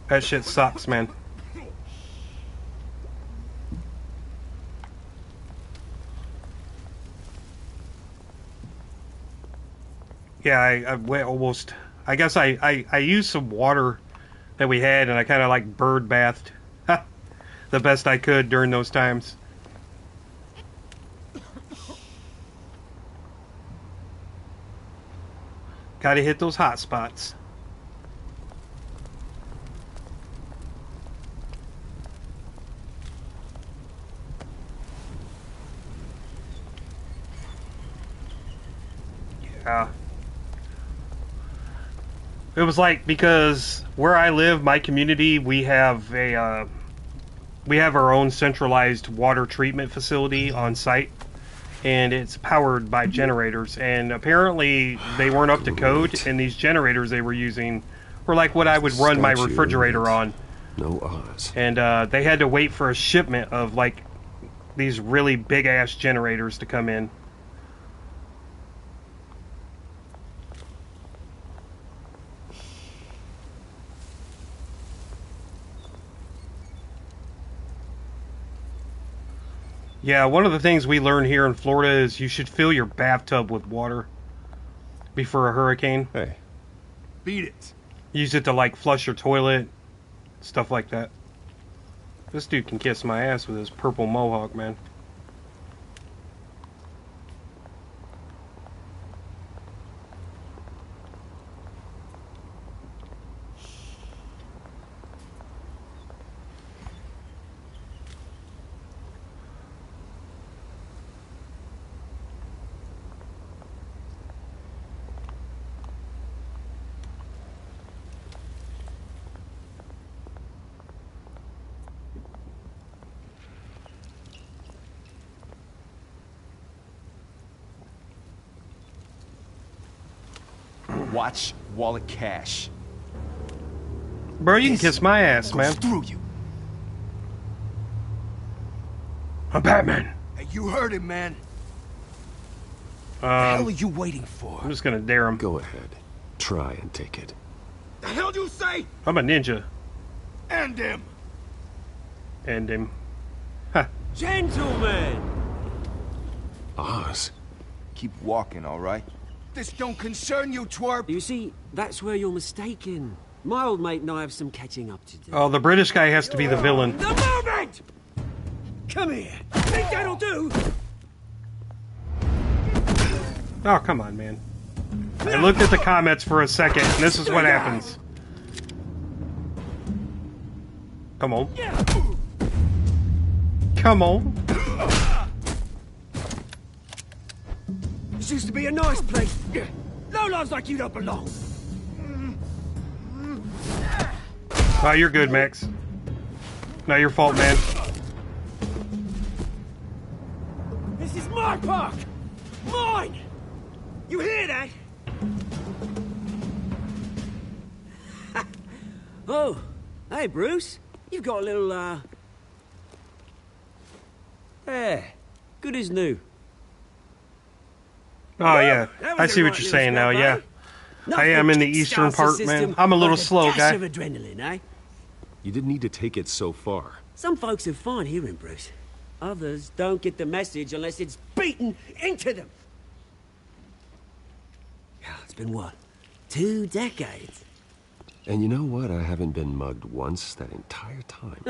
That shit sucks, man. Yeah, I went almost... I guess I used some water that we had, and I kind of like bird bathed the best I could during those times. Gotta hit those hot spots. Yeah. It was like, because where I live, my community, we have our own centralized water treatment facility on site, and it's powered by generators, and apparently they weren't up to code, and these generators they were using were like what I would run my refrigerator on. No Oz. And they had to wait for a shipment of like these really big ass generators to come in. Yeah, one of the things we learn here in Florida is you should fill your bathtub with water before a hurricane. Hey. Beat it. Use it to, like, flush your toilet, stuff like that. This dude can kiss my ass with his purple mohawk, man. Watch wallet cash. Bro, you can kiss my ass, man. Through you. I'm Batman. Hey, you heard him, man. The hell are you waiting for? I'm just gonna dare him. Go ahead. Try and take it. The hell do you say? I'm a ninja. End him. End him. Ha. Gentlemen. Oz. Keep walking, all right? This don't concern you, twerp. You see, that's where you're mistaken. My old mate and I have some catching up to do. Oh, the British guy has to be the villain. The movement! Come here. Think that'll do? Oh, come on, man. I looked at the comments for a second, and this is what happens. Come on. Come on. This used to be a nice place. No lives like you don't belong. Oh, you're good, Max. Not your fault, man. This is my park! Mine! You hear that? Oh, hey, Bruce. You've got a little, There. Good as new. Oh, yeah. I see what you're saying now, yeah. I am in the eastern part, man. I'm a little slow, guy. You didn't need to take it so far. Some folks are fine hearing, Bruce. Others don't get the message unless it's beaten into them. Yeah, it's been what? 2 decades? And you know what? I haven't been mugged once that entire time.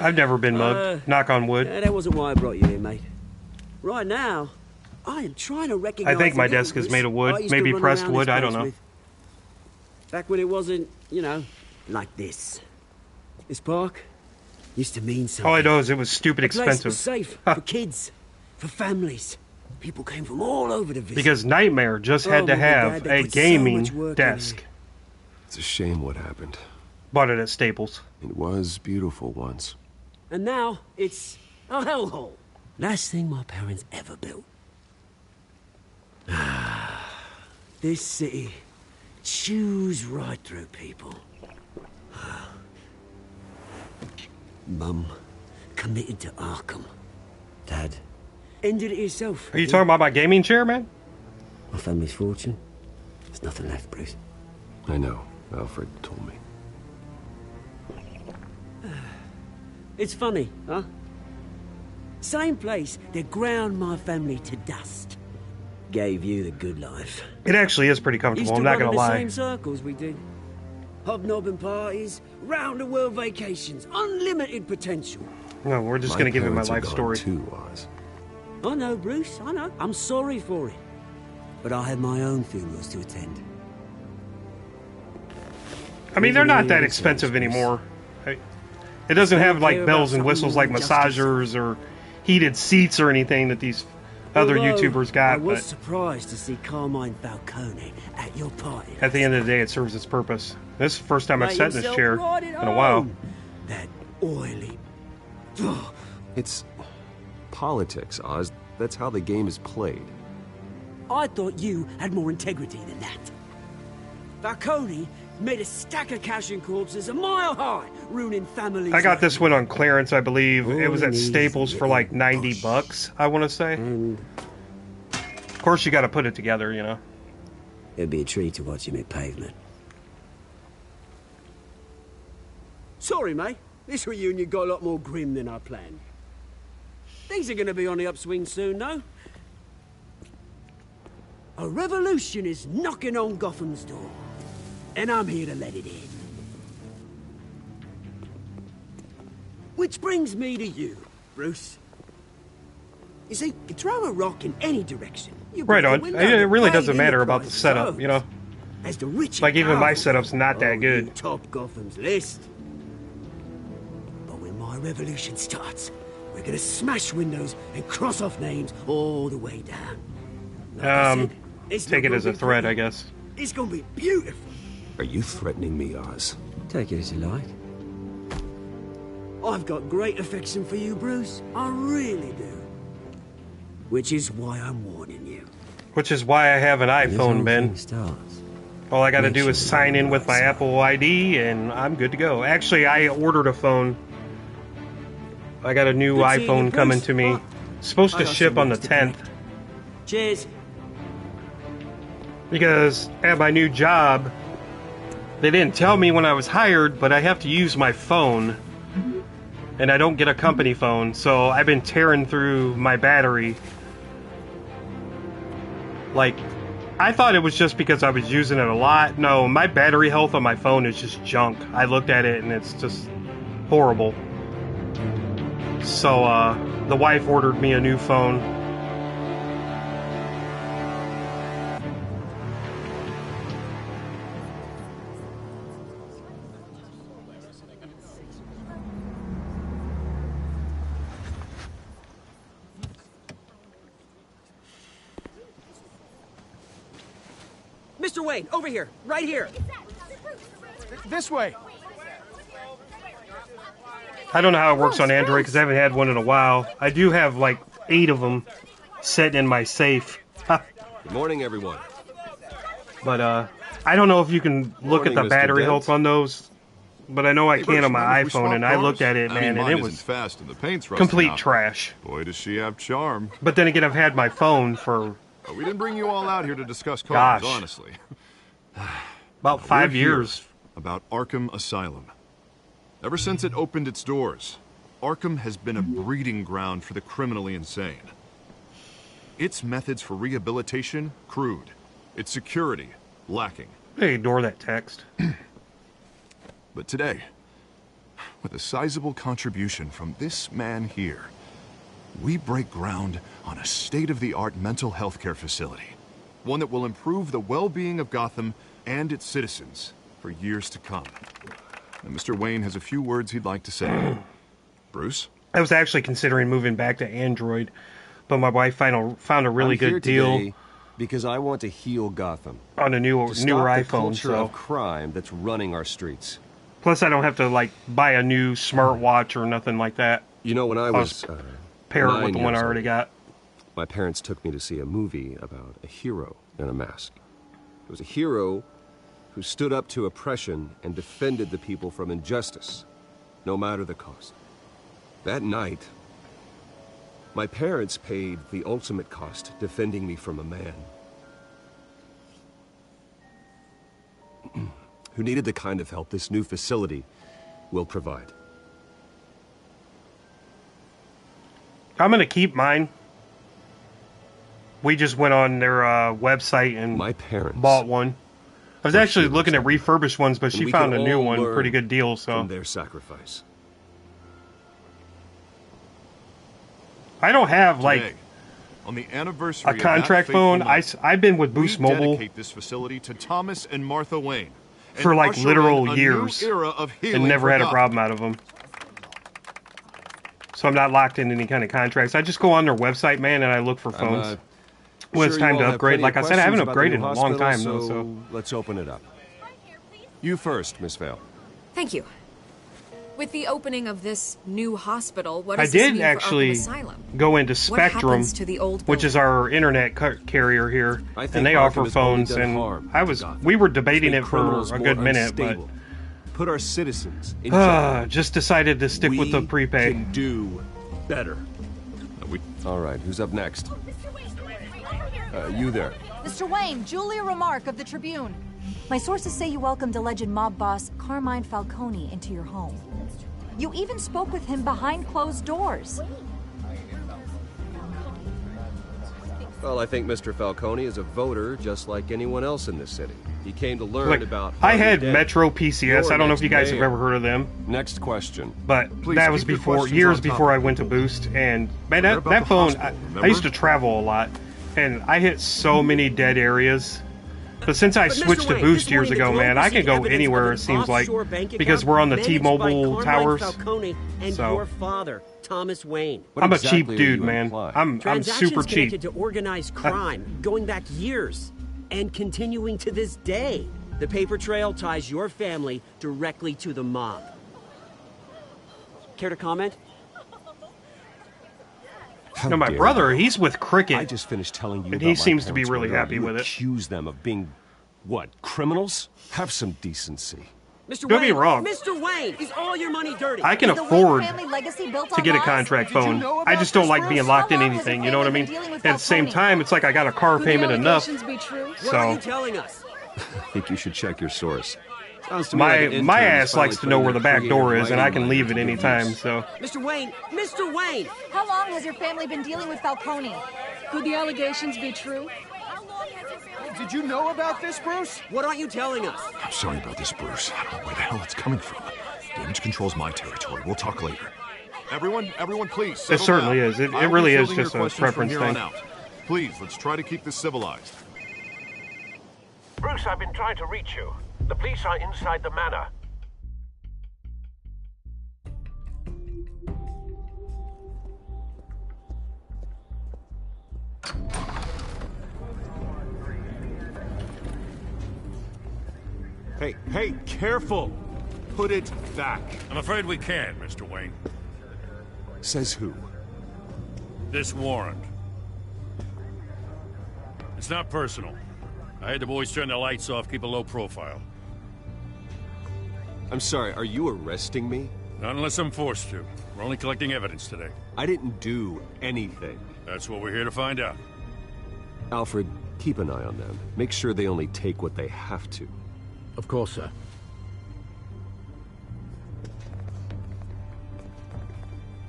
I've never been mugged. Knock on wood. That wasn't why I brought you here, mate. Right now, I am trying to recognize... I think my desk is made of wood. Maybe pressed wood. I don't know. Back when it wasn't, you know, like this. This park used to mean something. All I know is it was stupid expensive. The place was safe for kids, for families. People came from all over to visit. Because Nightmare just had to have a gaming desk. It's a shame what happened. Bought it at Staples. It was beautiful once. And now it's a hellhole. Last thing my parents ever built. This city chews right through people. Mum committed to Arkham. Dad ended it yourself. Are you talking about my gaming chair, man? My family's fortune. There's nothing left, Bruce. I know. Alfred told me. It's funny, huh? Same place that ground my family to dust. Gave you the good life. It actually is pretty comfortable, I'm not gonna lie. Same circles we did. Hobnobbing parties, round-the-world vacations, unlimited potential. No, we're just gonna give him my life story. Too, Oz. I know, Bruce, I know. I'm sorry for it. But I had my own funerals to attend. I mean, they're not that expensive anymore. It doesn't have, like, bells and whistles like massagers or heated seats or anything that these other YouTubers got. I was surprised to see Carmine Falcone at your party. At the end of the day, it serves its purpose. This is the first time I've sat in this chair in a while. That oily... It's politics, Oz. That's how the game is played. I thought you had more integrity than that. Falcone made a stack of cash and corpses a mile high, ruining families. I got this one on clearance, I believe. It was at Staples for like $90, I want to say. Of course, you got to put it together, you know. It'd be a treat to watch him hit pavement. Sorry, mate. This reunion got a lot more grim than I planned. Things are going to be on the upswing soon, though. A revolution is knocking on Gotham's door. And I'm here to let it in. Which brings me to you, Bruce. You see, you throw a rock in any direction. Right on. It really doesn't matter about the setup, you know. As the rich like, even my setup's not that good. Top Gotham's list. But when my revolution starts, we're gonna smash windows and cross off names all the way down. Like take it as a threat, I guess. It's gonna be beautiful. Are you threatening me, Oz? Take it as you like. I've got great affection for you, Bruce. I really do. Which is why I'm warning you. Which is why I have an iPhone, Ben. All I gotta do is sign in with my Apple ID, and I'm good to go. Actually, I ordered a phone. I got a new iPhone coming to me. It's supposed to ship on the 10th. Cheers. Because at my new job, they didn't tell me when I was hired, but I have to use my phone. And I don't get a company phone, so I've been tearing through my battery. Like, I thought it was just because I was using it a lot. No, my battery health on my phone is just junk. I looked at it and it's just horrible. So, the wife ordered me a new phone. Mr. Wayne, over here, right here. This way. I don't know how it works on Android because I haven't had one in a while. I do have like 8 of them sitting in my safe. Good morning, everyone. But I don't know if you can look at the battery health on those. But I know I can on my iPhone, and I looked at it, man, and it was fast and the paint's complete out. trash. Boy, does she have charm. But then again, I've had my phone for... We didn't bring you all out here to discuss cars, Gosh. honestly. About 5 years. About Arkham Asylum. Ever since it opened its doors, Arkham has been a breeding ground for the criminally insane. Its methods for rehabilitation, crude. Its security, lacking. Hey, ignore that text. But today, with a sizable contribution from this man here, we break ground on a state-of-the-art mental health care facility. One that will improve the well-being of Gotham and its citizens for years to come. And Mr. Wayne has a few words he'd like to say. Bruce? I was actually considering moving back to Android, but my wife found a really good deal because I want to heal Gotham on a newer iPhone. Culture of crime that's running our streets. Plus, I don't have to like buy a new smartwatch or nothing like that. You know, when I was pair it with the one I already got. My parents took me to see a movie about a hero in a mask. It was a hero who stood up to oppression and defended the people from injustice, no matter the cost. That night, my parents paid the ultimate cost defending me from a man who needed the kind of help this new facility will provide. I'm going to keep mine. We just went on their website and bought one. I was actually looking at refurbished ones, but she found a new one, pretty good deal. So from their sacrifice. I don't have like on the anniversary a contract phone. I've been with Boost Mobile dedicate this facility to Thomas and Martha Wayne for like literal years and never had a problem out of them. So I'm not locked in any kind of contracts. I just go on their website, man, and I look for phones. When it's time to upgrade, like I said, I haven't upgraded in a long time, though. So let's open it up. You first, Miss Vale. Thank you. With the opening of this new hospital, what does this mean for Arkham Asylum? Go into Spectrum, which is our internet carrier here, and they offer phones. And we were debating it for a good minute, but put our citizens in just decided to stick with the prepaid. Can do better. All right, who's up next? You there. Mr. Wayne, Julia Remark of the Tribune. My sources say you welcomed alleged mob boss Carmine Falcone into your home. You even spoke with him behind closed doors. Well, I think Mr. Falcone is a voter just like anyone else in this city. He came to learn about... I had Metro PCS. I don't know if you guys have ever heard of them. Next question. But that was years before I went to Boost. And man, that phone, I used to travel a lot. And I hit so many dead areas. But since I switched to Boost years ago, man, I can go anywhere, it seems like, because we're on the T-Mobile towers. So your father, Thomas Wayne. I'm a cheap dude, man. I'm super cheap. Connected to organized crime, going back years, and continuing to this day. The paper trail ties your family directly to the mob. Care to comment? No, my brother, he's with Cricket. I just finished telling you and he seems to be really happy with it. Accuse them of being, what, criminals? Have some decency. Mr. Don't be wrong. Mr. Wayne, is all your money dirty? I can afford to get a contract phone. I just don't like being locked in anything, you know what I mean? At the same time, it's like I got a car payment enough. What are you telling us? I think you should check your source. My ass likes to know where the back door is, and I can leave at any time, so... Mr. Wayne! Mr. Wayne! How long has your family been dealing with Falcone? Could the allegations be true? Did you know about this, Bruce? What aren't you telling us? I'm sorry about this, Bruce. I don't know where the hell it's coming from. Damage control's my territory. We'll talk later. Everyone, please, it certainly is. It really is just a preference thing. Please, let's try to keep this civilized. Bruce, I've been trying to reach you. The police are inside the manor. Hey, careful! Put it back. I'm afraid we can't, Mr. Wayne. Says who? This warrant. It's not personal. I had the boys turn the lights off, keep a low profile. I'm sorry, are you arresting me? Not unless I'm forced to. We're only collecting evidence today. I didn't do anything. That's what we're here to find out. Alfred, keep an eye on them. Make sure they only take what they have to. Of course, sir.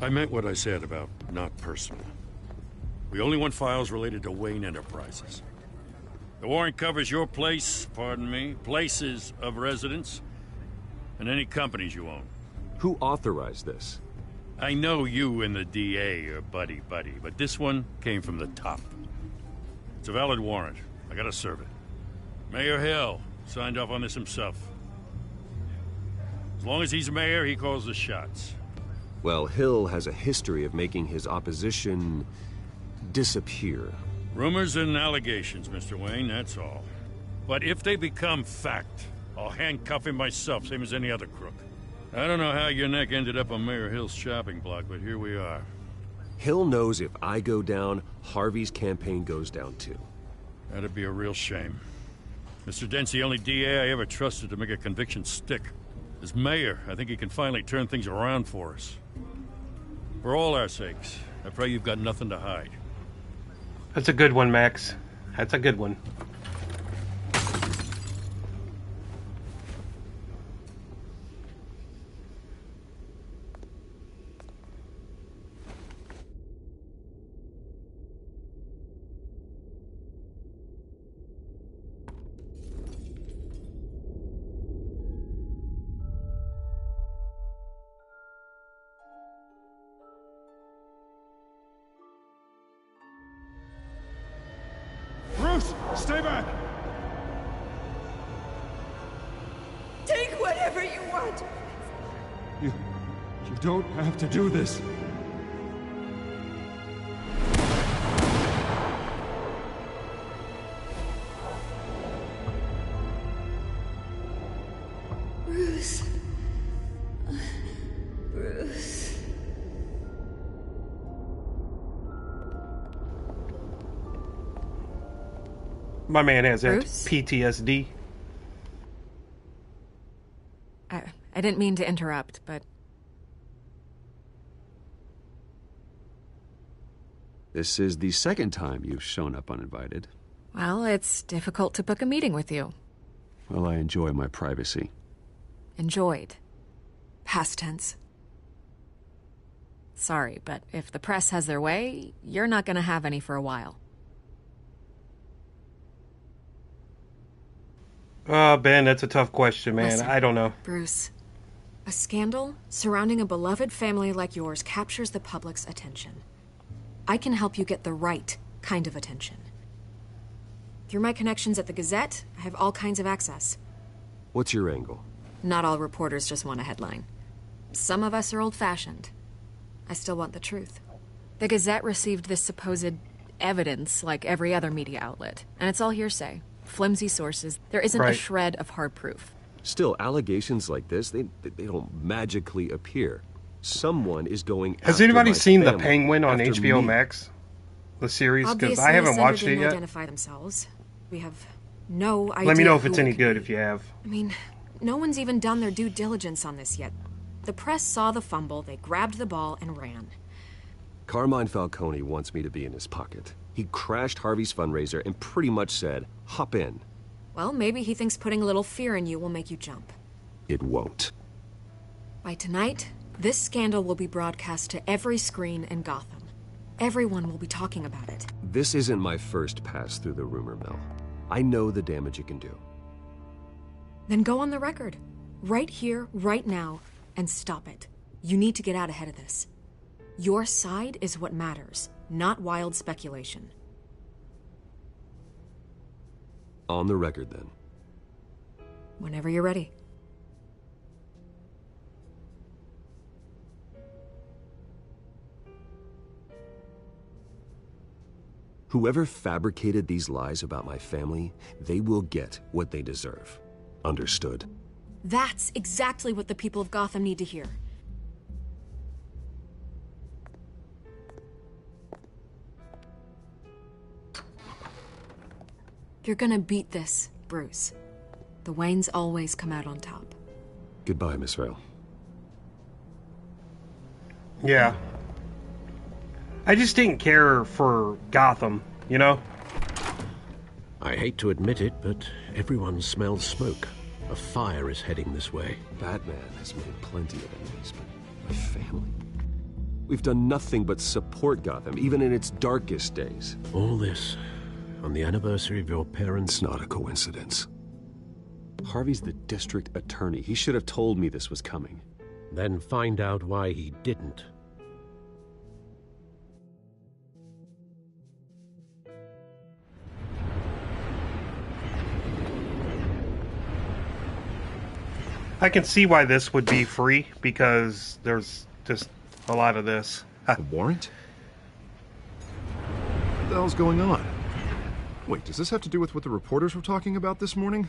I meant what I said about not personal. We only want files related to Wayne Enterprises. The warrant covers your place, pardon me, places of residence, and any companies you own. Who authorized this? I know you and the DA are buddy-buddy, but this one came from the top. It's a valid warrant. I gotta serve it. Mayor Hill signed off on this himself. As long as he's mayor, he calls the shots. Well, Hill has a history of making his opposition disappear. Rumors and allegations, Mr. Wayne, that's all. But if they become fact, I'll handcuff him myself, same as any other crook. I don't know how your neck ended up on Mayor Hill's shopping block, but here we are. Hill knows if I go down, Harvey's campaign goes down too. That'd be a real shame. Mr. Dent's the only DA I ever trusted to make a conviction stick. As mayor, I think he can finally turn things around for us. For all our sakes, I pray you've got nothing to hide. That's a good one, Max. That's a good one. Stay back! Take whatever you want! You don't have to do this. Bruce. Bruce. My man has that Bruce? PTSD. I didn't mean to interrupt, but... This is the second time you've shown up uninvited. Well, it's difficult to book a meeting with you. Well, I enjoy my privacy. Enjoyed. Past tense. Sorry, but if the press has their way, you're not gonna have any for a while. Ben, that's a tough question, man. Listen, I don't know. Bruce, a scandal surrounding a beloved family like yours captures the public's attention. I can help you get the right kind of attention. Through my connections at the Gazette, I have all kinds of access. What's your angle? Not all reporters just want a headline. Some of us are old-fashioned. I still want the truth. The Gazette received this supposed evidence like every other media outlet, and it's all hearsay. Flimsy sources. There isn't a shred of hard proof. Still, allegations like this, they don't magically appear. Someone is going after Has anybody my seen family, The Penguin on after HBO me. Max? The series? Because Obviously, I haven't the watched sender it didn't yet. identify themselves. We have no idea. Let me know if who it's it any could good be. if you have. I mean, no one's even done their due diligence on this yet. The press saw the fumble, they grabbed the ball and ran. Carmine Falcone wants me to be in his pocket. He crashed Harvey's fundraiser and pretty much said, hop in. Well, maybe he thinks putting a little fear in you will make you jump. It won't. By tonight, this scandal will be broadcast to every screen in Gotham. Everyone will be talking about it. This isn't my first pass through the rumor mill. I know the damage it can do. Then go on the record. Right here, right now, and stop it. You need to get out ahead of this. Your side is what matters, not wild speculation. On the record, then. Whenever you're ready. Whoever fabricated these lies about my family, they will get what they deserve. Understood? That's exactly what the people of Gotham need to hear. You're gonna beat this, Bruce. The Waynes always come out on top. Goodbye, Miss Vale. Yeah. I just didn't care for Gotham, you know? I hate to admit it, but everyone smells smoke. A fire is heading this way. Batman has made plenty of enemies, but my family... We've done nothing but support Gotham, even in its darkest days. All this on the anniversary of your parents'... It's not a coincidence. Harvey's the district attorney. He should have told me this was coming. Then find out why he didn't. I can see why this would be free, because there's just a lot of this. A warrant? What the hell's going on? Wait, does this have to do with what the reporters were talking about this morning?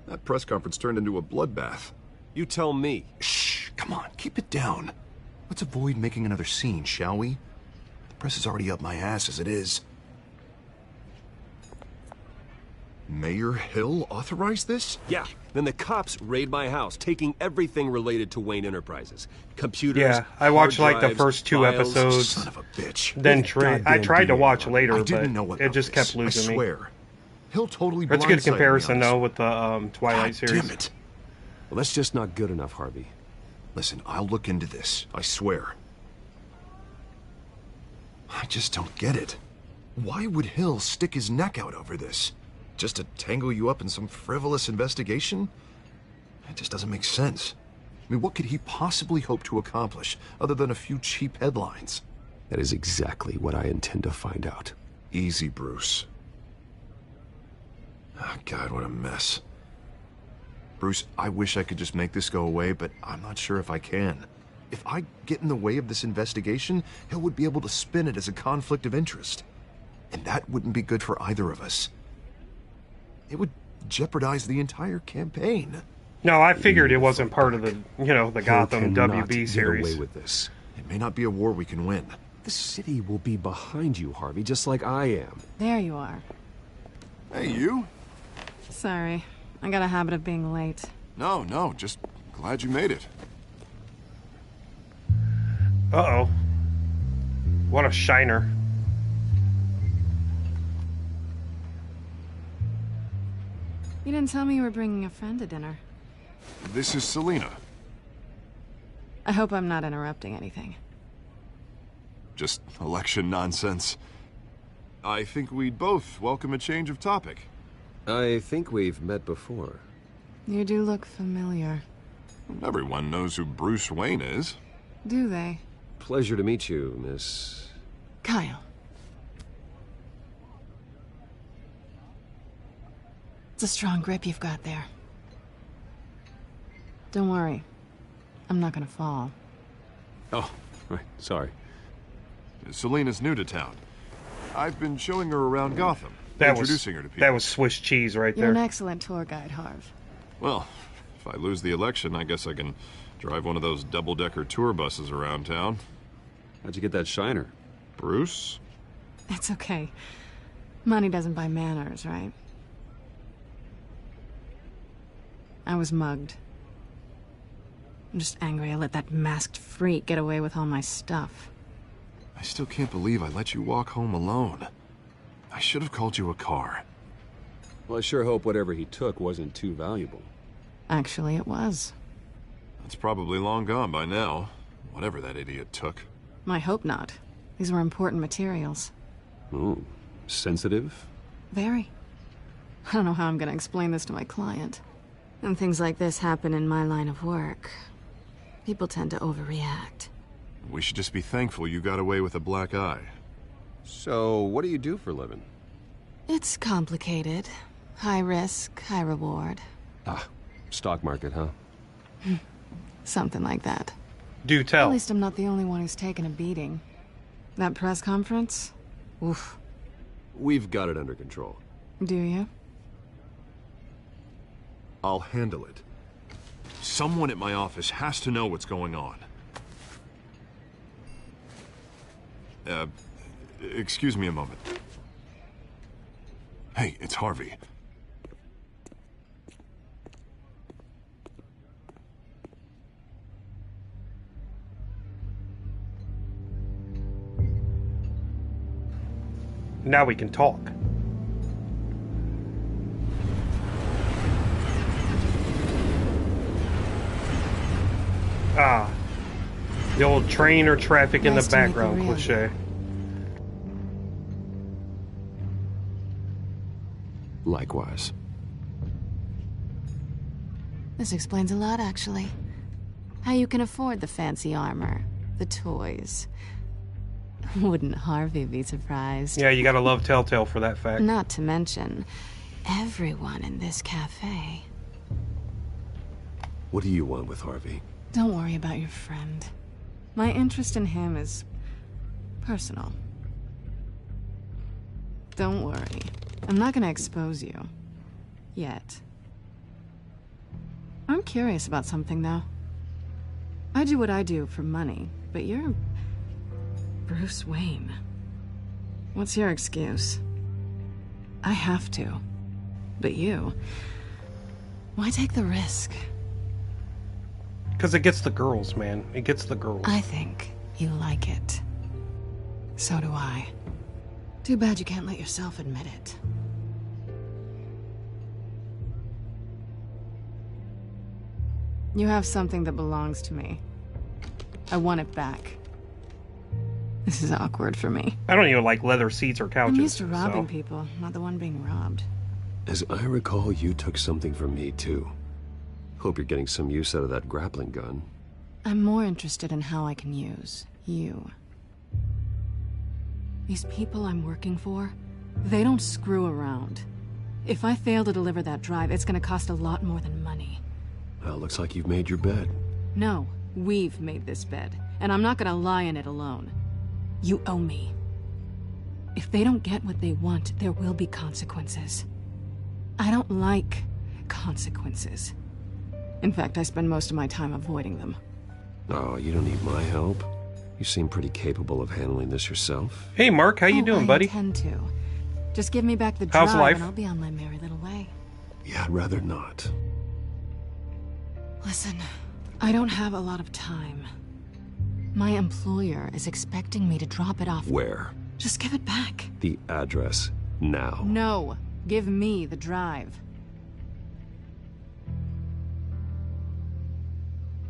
That press conference turned into a bloodbath. You tell me. Shh, come on, keep it down. Let's avoid making another scene, shall we? The press is already up my ass as it is. Mayor Hill authorized this? Yeah. Then the cops raid my house, taking everything related to Wayne Enterprises. Computers, yeah, I watched hard like the drives, first 2 files. episodes. Son of a bitch. Then I tried to watch later, I didn't know but about it just this. kept losing I swear. Hill totally That's a good blindsided me comparison, on this. though, with the Twilight God series. Damn it. Well, that's just not good enough, Harvey. Listen, I'll look into this. I swear. I just don't get it. Why would Hill stick his neck out over this? Just to tangle you up in some frivolous investigation? It just doesn't make sense. I mean, what could he possibly hope to accomplish other than a few cheap headlines? That is exactly what I intend to find out. Easy, Bruce. Oh, God, what a mess. Bruce, I wish I could just make this go away, but I'm not sure if I can. If I get in the way of this investigation, Hill would be able to spin it as a conflict of interest. And that wouldn't be good for either of us. It would jeopardize the entire campaign. No, I figured it wasn't part of the, the Gotham WB Get series. away with this. It may not be a war we can win. The city will be behind you, Harvey, just like I am. There you are. Hey, you? Sorry. I got a habit of being late. No, just glad you made it. Uh-oh. What a shiner. You didn't tell me you were bringing a friend to dinner. This is Selina. I hope I'm not interrupting anything. Just election nonsense. I think we'd both welcome a change of topic. I think we've met before. You do look familiar. Everyone knows who Bruce Wayne is. Do they? Pleasure to meet you, Miss... Kyle. It's a strong grip you've got there. Don't worry. I'm not gonna fall. Oh, right. Sorry. Selina's new to town. I've been showing her around Gotham, introducing her to people. That was Swiss cheese right You're there. an excellent tour guide, Harv. Well, if I lose the election, I guess I can drive one of those double-decker tour buses around town. How'd you get that shiner? Bruce? It's okay. Money doesn't buy manners, right? I was mugged. I'm just angry I let that masked freak get away with all my stuff. I still can't believe I let you walk home alone. I should have called you a car. Well, I sure hope whatever he took wasn't too valuable. Actually, it was. It's probably long gone by now, whatever that idiot took. I hope not. These were important materials. Ooh, sensitive? Very. I don't know how I'm gonna explain this to my client. And things like this happen in my line of work. People tend to overreact. We should just be thankful you got away with a black eye. So, what do you do for a living? It's complicated. High risk, high reward. Ah, stock market, huh? Something like that. Do tell. At least I'm not the only one who's taken a beating. That press conference? Oof. We've got it under control. Do you? I'll handle it. Someone at my office has to know what's going on. Excuse me a moment. Hey, it's Harvey. Now we can talk. Ah. The old train or traffic in Nice the to meet the background real cliche. Likewise. This explains a lot, actually. How you can afford the fancy armor, the toys. Wouldn't Harvey be surprised? Yeah, you gotta love Telltale for that fact. Not to mention, everyone in this cafe. What do you want with Harvey? Don't worry about your friend. My interest in him is personal. Don't worry. I'm not gonna expose you. Yet. I'm curious about something, though. I do what I do for money, but you're Bruce Wayne. What's your excuse? I have to. But you... why take the risk? Because it gets the girls, man. It gets the girls. I think you like it. So do I. Too bad you can't let yourself admit it. You have something that belongs to me. I want it back. This is awkward for me. I don't even like leather seats or couches. I'm used to robbing people, not the one being robbed. As I recall, you took something from me, too. Hope you're getting some use out of that grappling gun. I'm more interested in how I can use you. These people I'm working for, they don't screw around. If I fail to deliver that drive, it's gonna cost a lot more than money. Well, looks like you've made your bed. No, we've made this bed, and I'm not gonna lie in it alone. You owe me. If they don't get what they want, there will be consequences. I don't like consequences. In fact, I spend most of my time avoiding them. Oh, you don't need my help. You seem pretty capable of handling this yourself. Hey, Mark, how you doing, buddy? I intend to. Just give me back the How's drive life? and I'll be on my merry little way. Yeah, I'd rather not. Listen, I don't have a lot of time. My employer is expecting me to drop it off. Where? Just give it back. The address, now. No, give me the drive.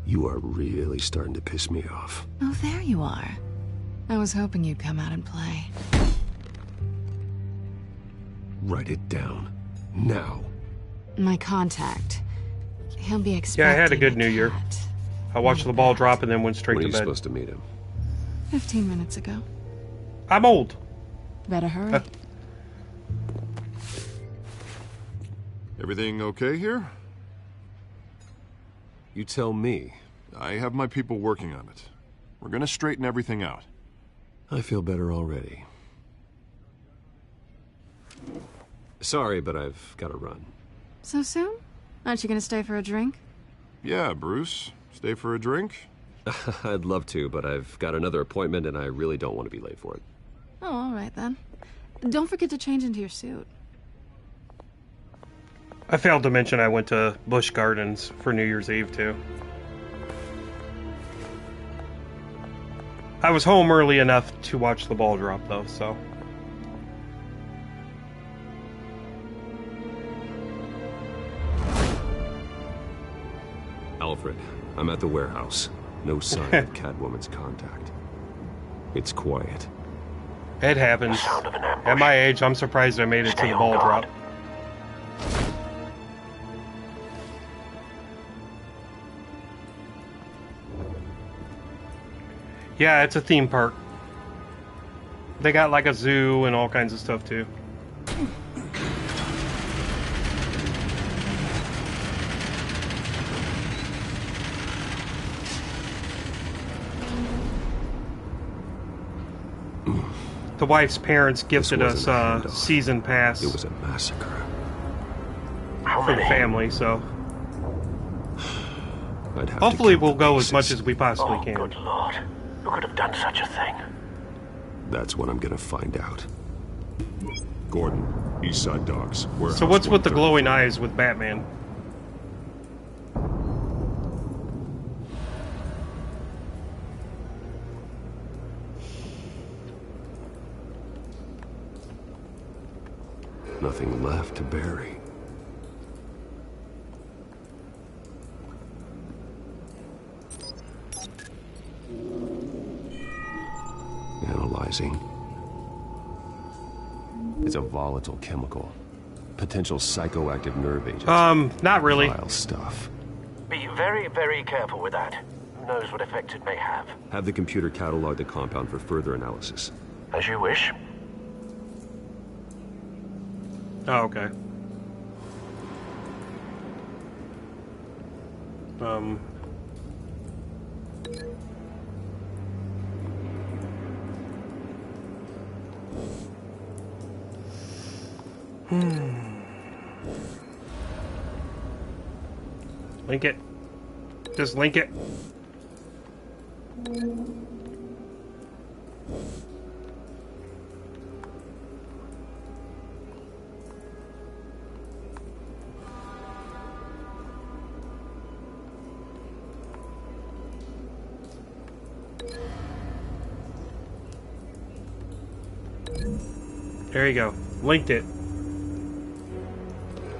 You are really starting to piss me off. Oh, there you are. I was hoping you'd come out and play. Write it down. Now. My contact. He'll be expecting. Yeah, I had a good New Year. I watched the ball drop and then went straight When to are you bed. supposed to meet him? 15 minutes ago. I'm old. Better hurry. Everything okay here? You tell me. I have my people working on it. We're gonna straighten everything out. I feel better already. Sorry, but I've got to run. So soon? Aren't you gonna stay for a drink? Yeah, Bruce. Stay for a drink? I'd love to, but I've got another appointment and I really don't want to be late for it. Oh, all right then. Don't forget to change into your suit. I failed to mention I went to Busch Gardens for New Year's Eve, too. I was home early enough to watch the ball drop, though, so... Alfred, I'm at the warehouse. No sign of Catwoman's contact. It's quiet. It happens. At my age, I'm surprised I made it to the ball drop. Yeah, it's a theme park. They got like a zoo and all kinds of stuff too. The wife's parents gifted us a season pass. It was a massacre. For the family, so I'd have hopefully we'll go as much as we possibly can. Good Lord. Who could have done such a thing? That's what I'm gonna find out. Gordon, East Side Docks. So what's with the glowing eyes with Batman? Nothing left to bury. confusing. It's a volatile chemical. Potential psychoactive nerve agent. Not really. Vile stuff. Be very, very careful with that. Who knows what effects it may have. Have the computer catalog the compound for further analysis. As you wish. Oh, okay. Link it. Just link it. There you go. Linked it.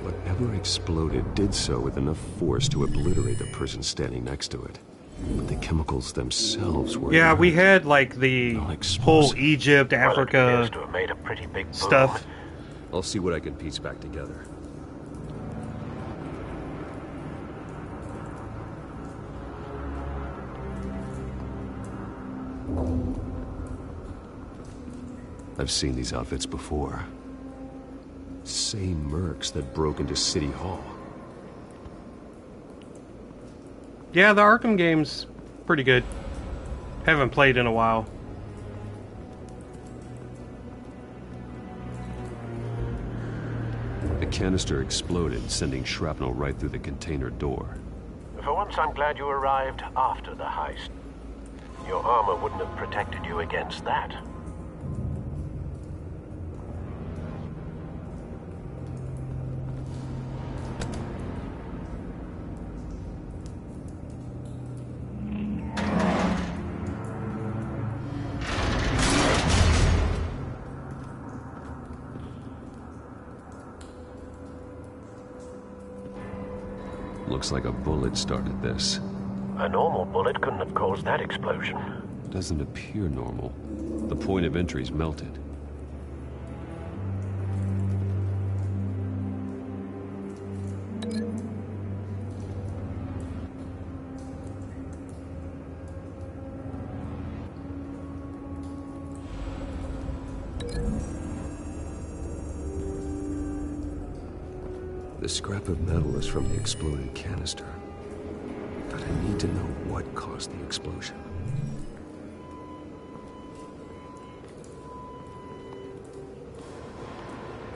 Whatever exploded did so with enough force to obliterate the person standing next to it. But the chemicals themselves were... Yeah, we had like the whole Egypt, Africa to have made a pretty big stuff. I'll see what I can piece back together. I've seen these outfits before. Same mercs that broke into City Hall. Yeah, the Arkham game's pretty good. Haven't played in a while. The canister exploded, sending shrapnel right through the container door. For once, I'm glad you arrived after the heist. Your armor wouldn't have protected you against that. Looks like a bullet started this. A normal bullet couldn't have caused that explosion. Doesn't appear normal. The point of entry's melted. The scrap of metal is from the exploded canister. But I need to know what caused the explosion.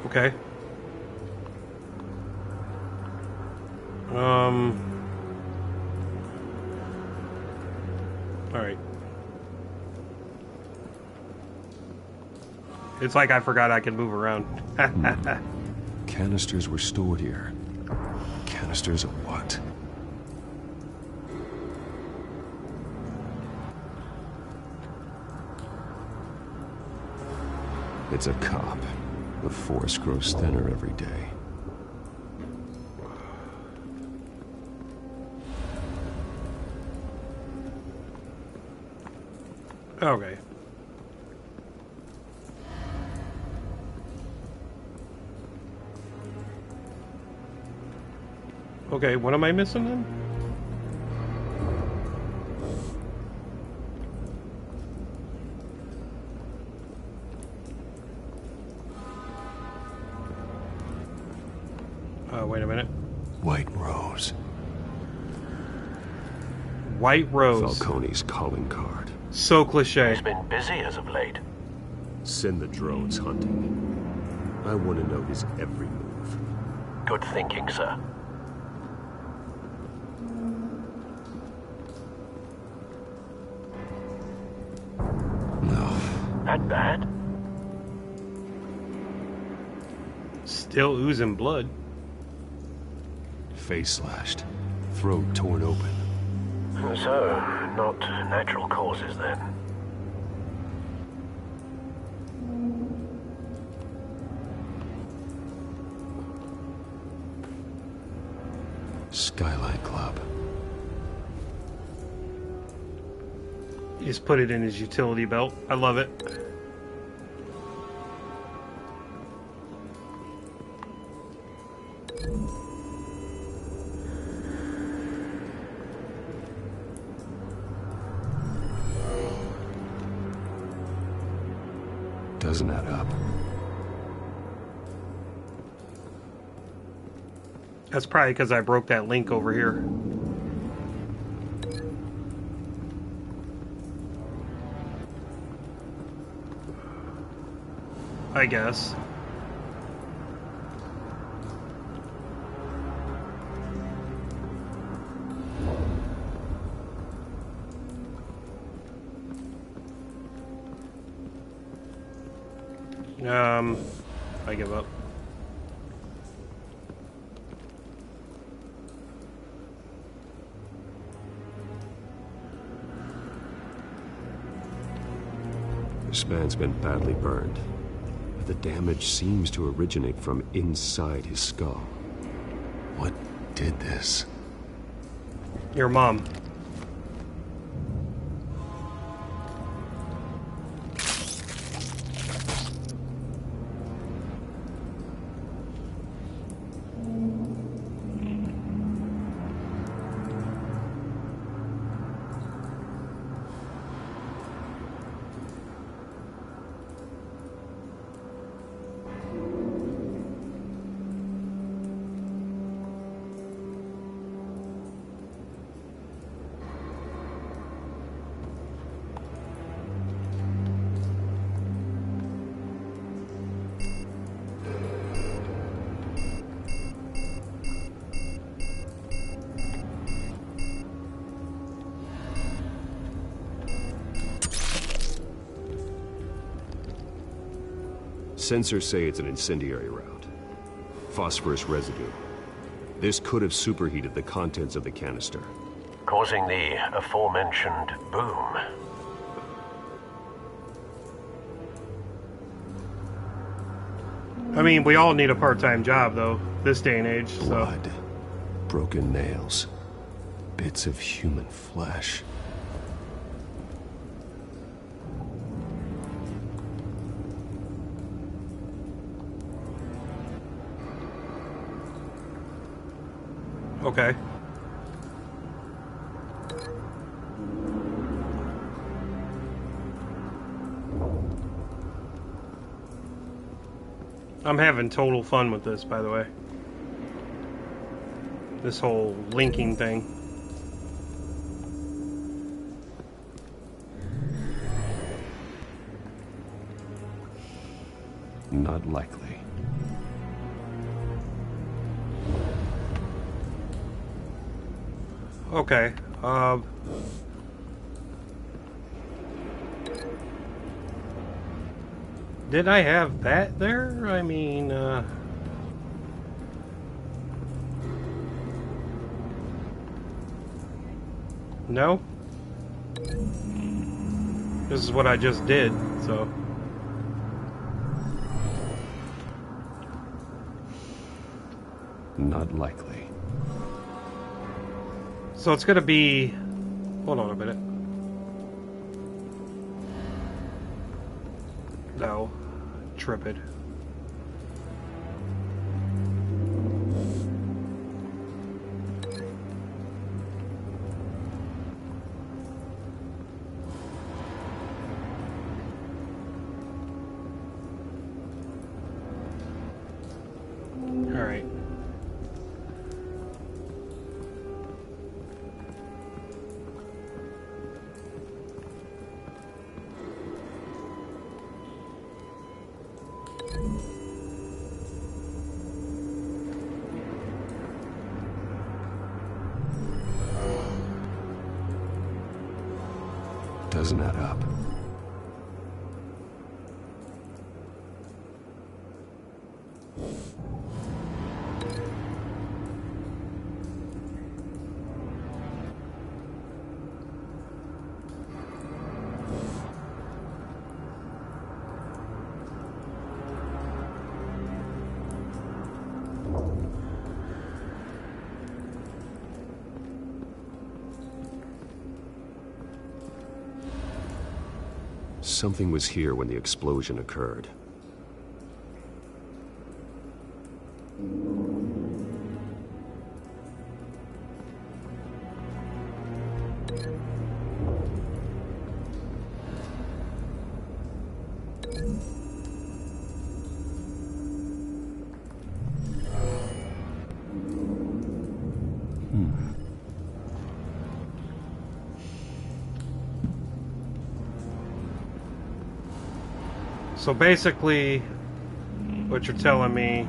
Okay. Alright. It's like I forgot I could move around. Canisters were stored here. Canisters of what? It's a cop. The force grows thinner every day. Okay. Okay, what am I missing then? Wait a minute. White Rose. White Rose. Falcone's calling card. So cliche. He's been busy as of late. Send the drones hunting. I want to know his every move. Good thinking, sir. No. That bad? Still oozing blood. Face slashed. Throat torn open. So, not natural causes then. Skylight Club. He's put it in his utility belt. I love it. Doesn't add up. That's probably because I broke that link over here. I guess. I give up. This man's been badly burned. But the damage seems to originate from inside his skull. What did this? Your mom. Sensors say it's an incendiary round. Phosphorus residue. This could have superheated the contents of the canister, causing the aforementioned boom. I mean, we all need a part-time job, though, this day and age, so... Blood, broken nails, bits of human flesh. Okay. I'm having total fun with this, by the way. This whole linking thing. Not likely. Okay, did I have that there? I mean, no? This is what I just did, so... Not likely. So it's gonna be... Hold on a minute. No. Tripped. Alright. Doesn't add up. Something was here when the explosion occurred. So basically, what you're telling me...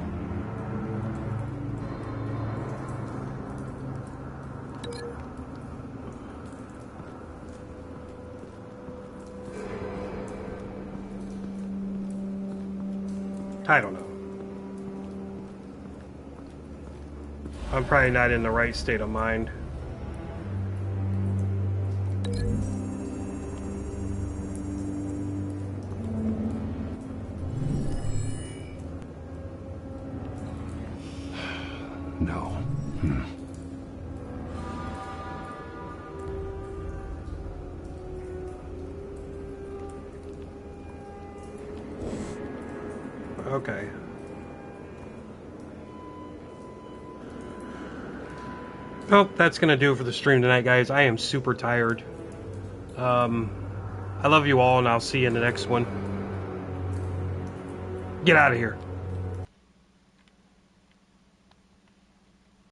I don't know. I'm probably not in the right state of mind. No. Okay. Well, that's going to do it for the stream tonight, guys. I am super tired. I love you all, and I'll see you in the next one. Get out of here.